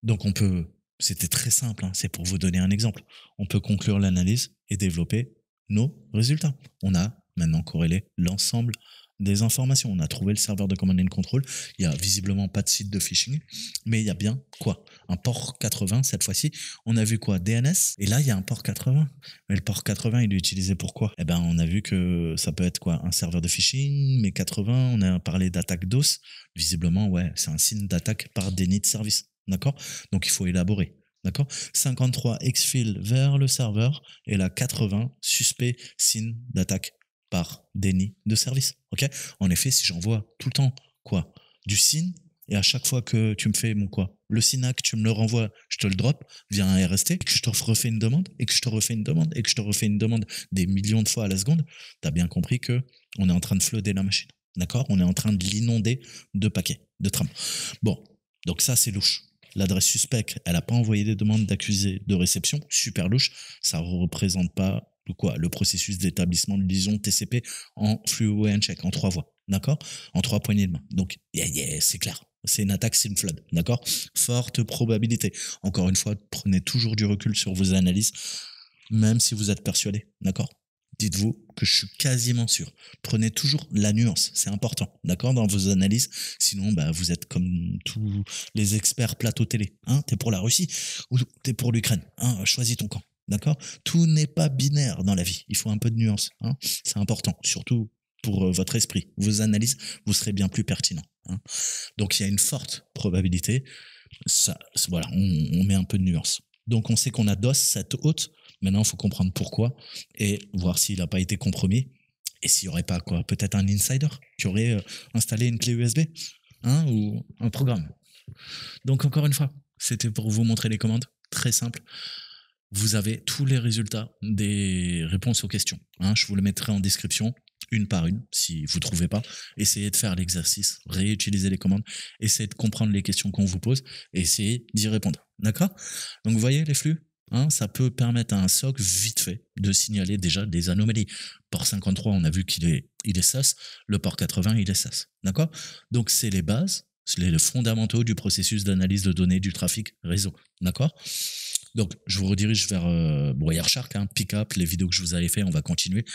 Donc on peut, c'était très simple, hein, c'est pour vous donner un exemple. On peut conclure l'analyse et développer nos résultats. On a maintenant corrélé l'ensemble des informations. On a trouvé le serveur de command and control. Il n'y a visiblement pas de site de phishing, mais il y a bien quoi? Un port 80 cette fois-ci. On a vu quoi? DNS. Et là, il y a un port 80. Mais le port 80, il est utilisé pour quoi? Eh ben, on a vu que ça peut être quoi? Un serveur de phishing, mais 80, on a parlé d'attaque DOS. Visiblement, ouais, c'est un signe d'attaque par déni de service. D'accord? Donc, il faut élaborer. D'accord? 53 exfil vers le serveur et la 80 suspect signe d'attaque par déni de service. Ok? En effet, si j'envoie tout le temps quoi? Du SYN et à chaque fois que tu me fais mon quoi? Le SYNAC, tu me le renvoies, je te le drop via un RST, et que je te refais une demande, et que je te refais une demande, et que je te refais une demande des millions de fois à la seconde, tu as bien compris que on est en train de flooder la machine. D'accord? On est en train de l'inonder de paquets, de trams. Bon, donc ça, c'est louche. L'adresse suspect, elle n'a pas envoyé des demandes d'accusé de réception, super louche. Ça ne représente pas le processus d'établissement de liaison TCP en flux away and check, en 3 voies, d'accord? En 3 poignées de main. Donc, c'est clair. C'est une attaque SYN flood, d'accord? Forte probabilité. Encore une fois, prenez toujours du recul sur vos analyses, même si vous êtes persuadé, d'accord? Dites-vous que je suis quasiment sûr. Prenez toujours la nuance, c'est important, d'accord, dans vos analyses. Sinon, vous êtes comme tous les experts plateau télé. Hein, t'es pour la Russie ou t'es pour l'Ukraine. Hein, choisis ton camp, d'accord. Tout n'est pas binaire dans la vie. Il faut un peu de nuance. Hein, c'est important, surtout pour votre esprit. Vos analyses, vous serez bien plus pertinent. Hein. Donc, il y a une forte probabilité. Ça, voilà, on met un peu de nuance. Donc, on sait qu'on a DOS, cette haute. Maintenant, il faut comprendre pourquoi et voir s'il n'a pas été compromis. Et s'il n'y aurait pas quoi, peut-être un insider qui aurait installé une clé USB, hein, ou un programme. Donc, encore une fois, c'était pour vous montrer les commandes. Très simple. Vous avez tous les résultats des réponses aux questions. Hein, je vous le mettrai en description, une par une, si vous ne trouvez pas. Essayez de faire l'exercice, réutiliser les commandes, essayez de comprendre les questions qu'on vous pose, et essayez d'y répondre. D'accord? Donc, vous voyez les flux? Hein, ça peut permettre à un SOC vite fait de signaler déjà des anomalies. Port 53, on a vu qu'il est SAS, le port 80, il est SAS. D'accord? Donc, c'est les bases, c'est les fondamentaux du processus d'analyse de données du trafic réseau. D'accord? Donc, je vous redirige vers Wireshark, hein, pick-up, les vidéos que je vous avais fait, on va continuer.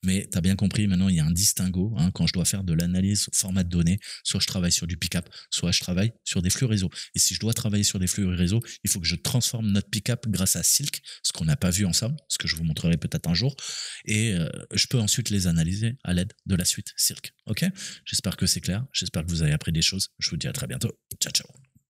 Mais tu as bien compris, maintenant, il y a un distinguo. Hein, quand je dois faire de l'analyse format de données, soit je travaille sur du pick-up, soit je travaille sur des flux réseau. Et si je dois travailler sur des flux réseau, il faut que je transforme notre pick-up grâce à Silk, ce qu'on n'a pas vu ensemble, ce que je vous montrerai peut-être un jour. Et je peux ensuite les analyser à l'aide de la suite Silk. Ok? J'espère que c'est clair. J'espère que vous avez appris des choses. Je vous dis à très bientôt. Ciao, ciao.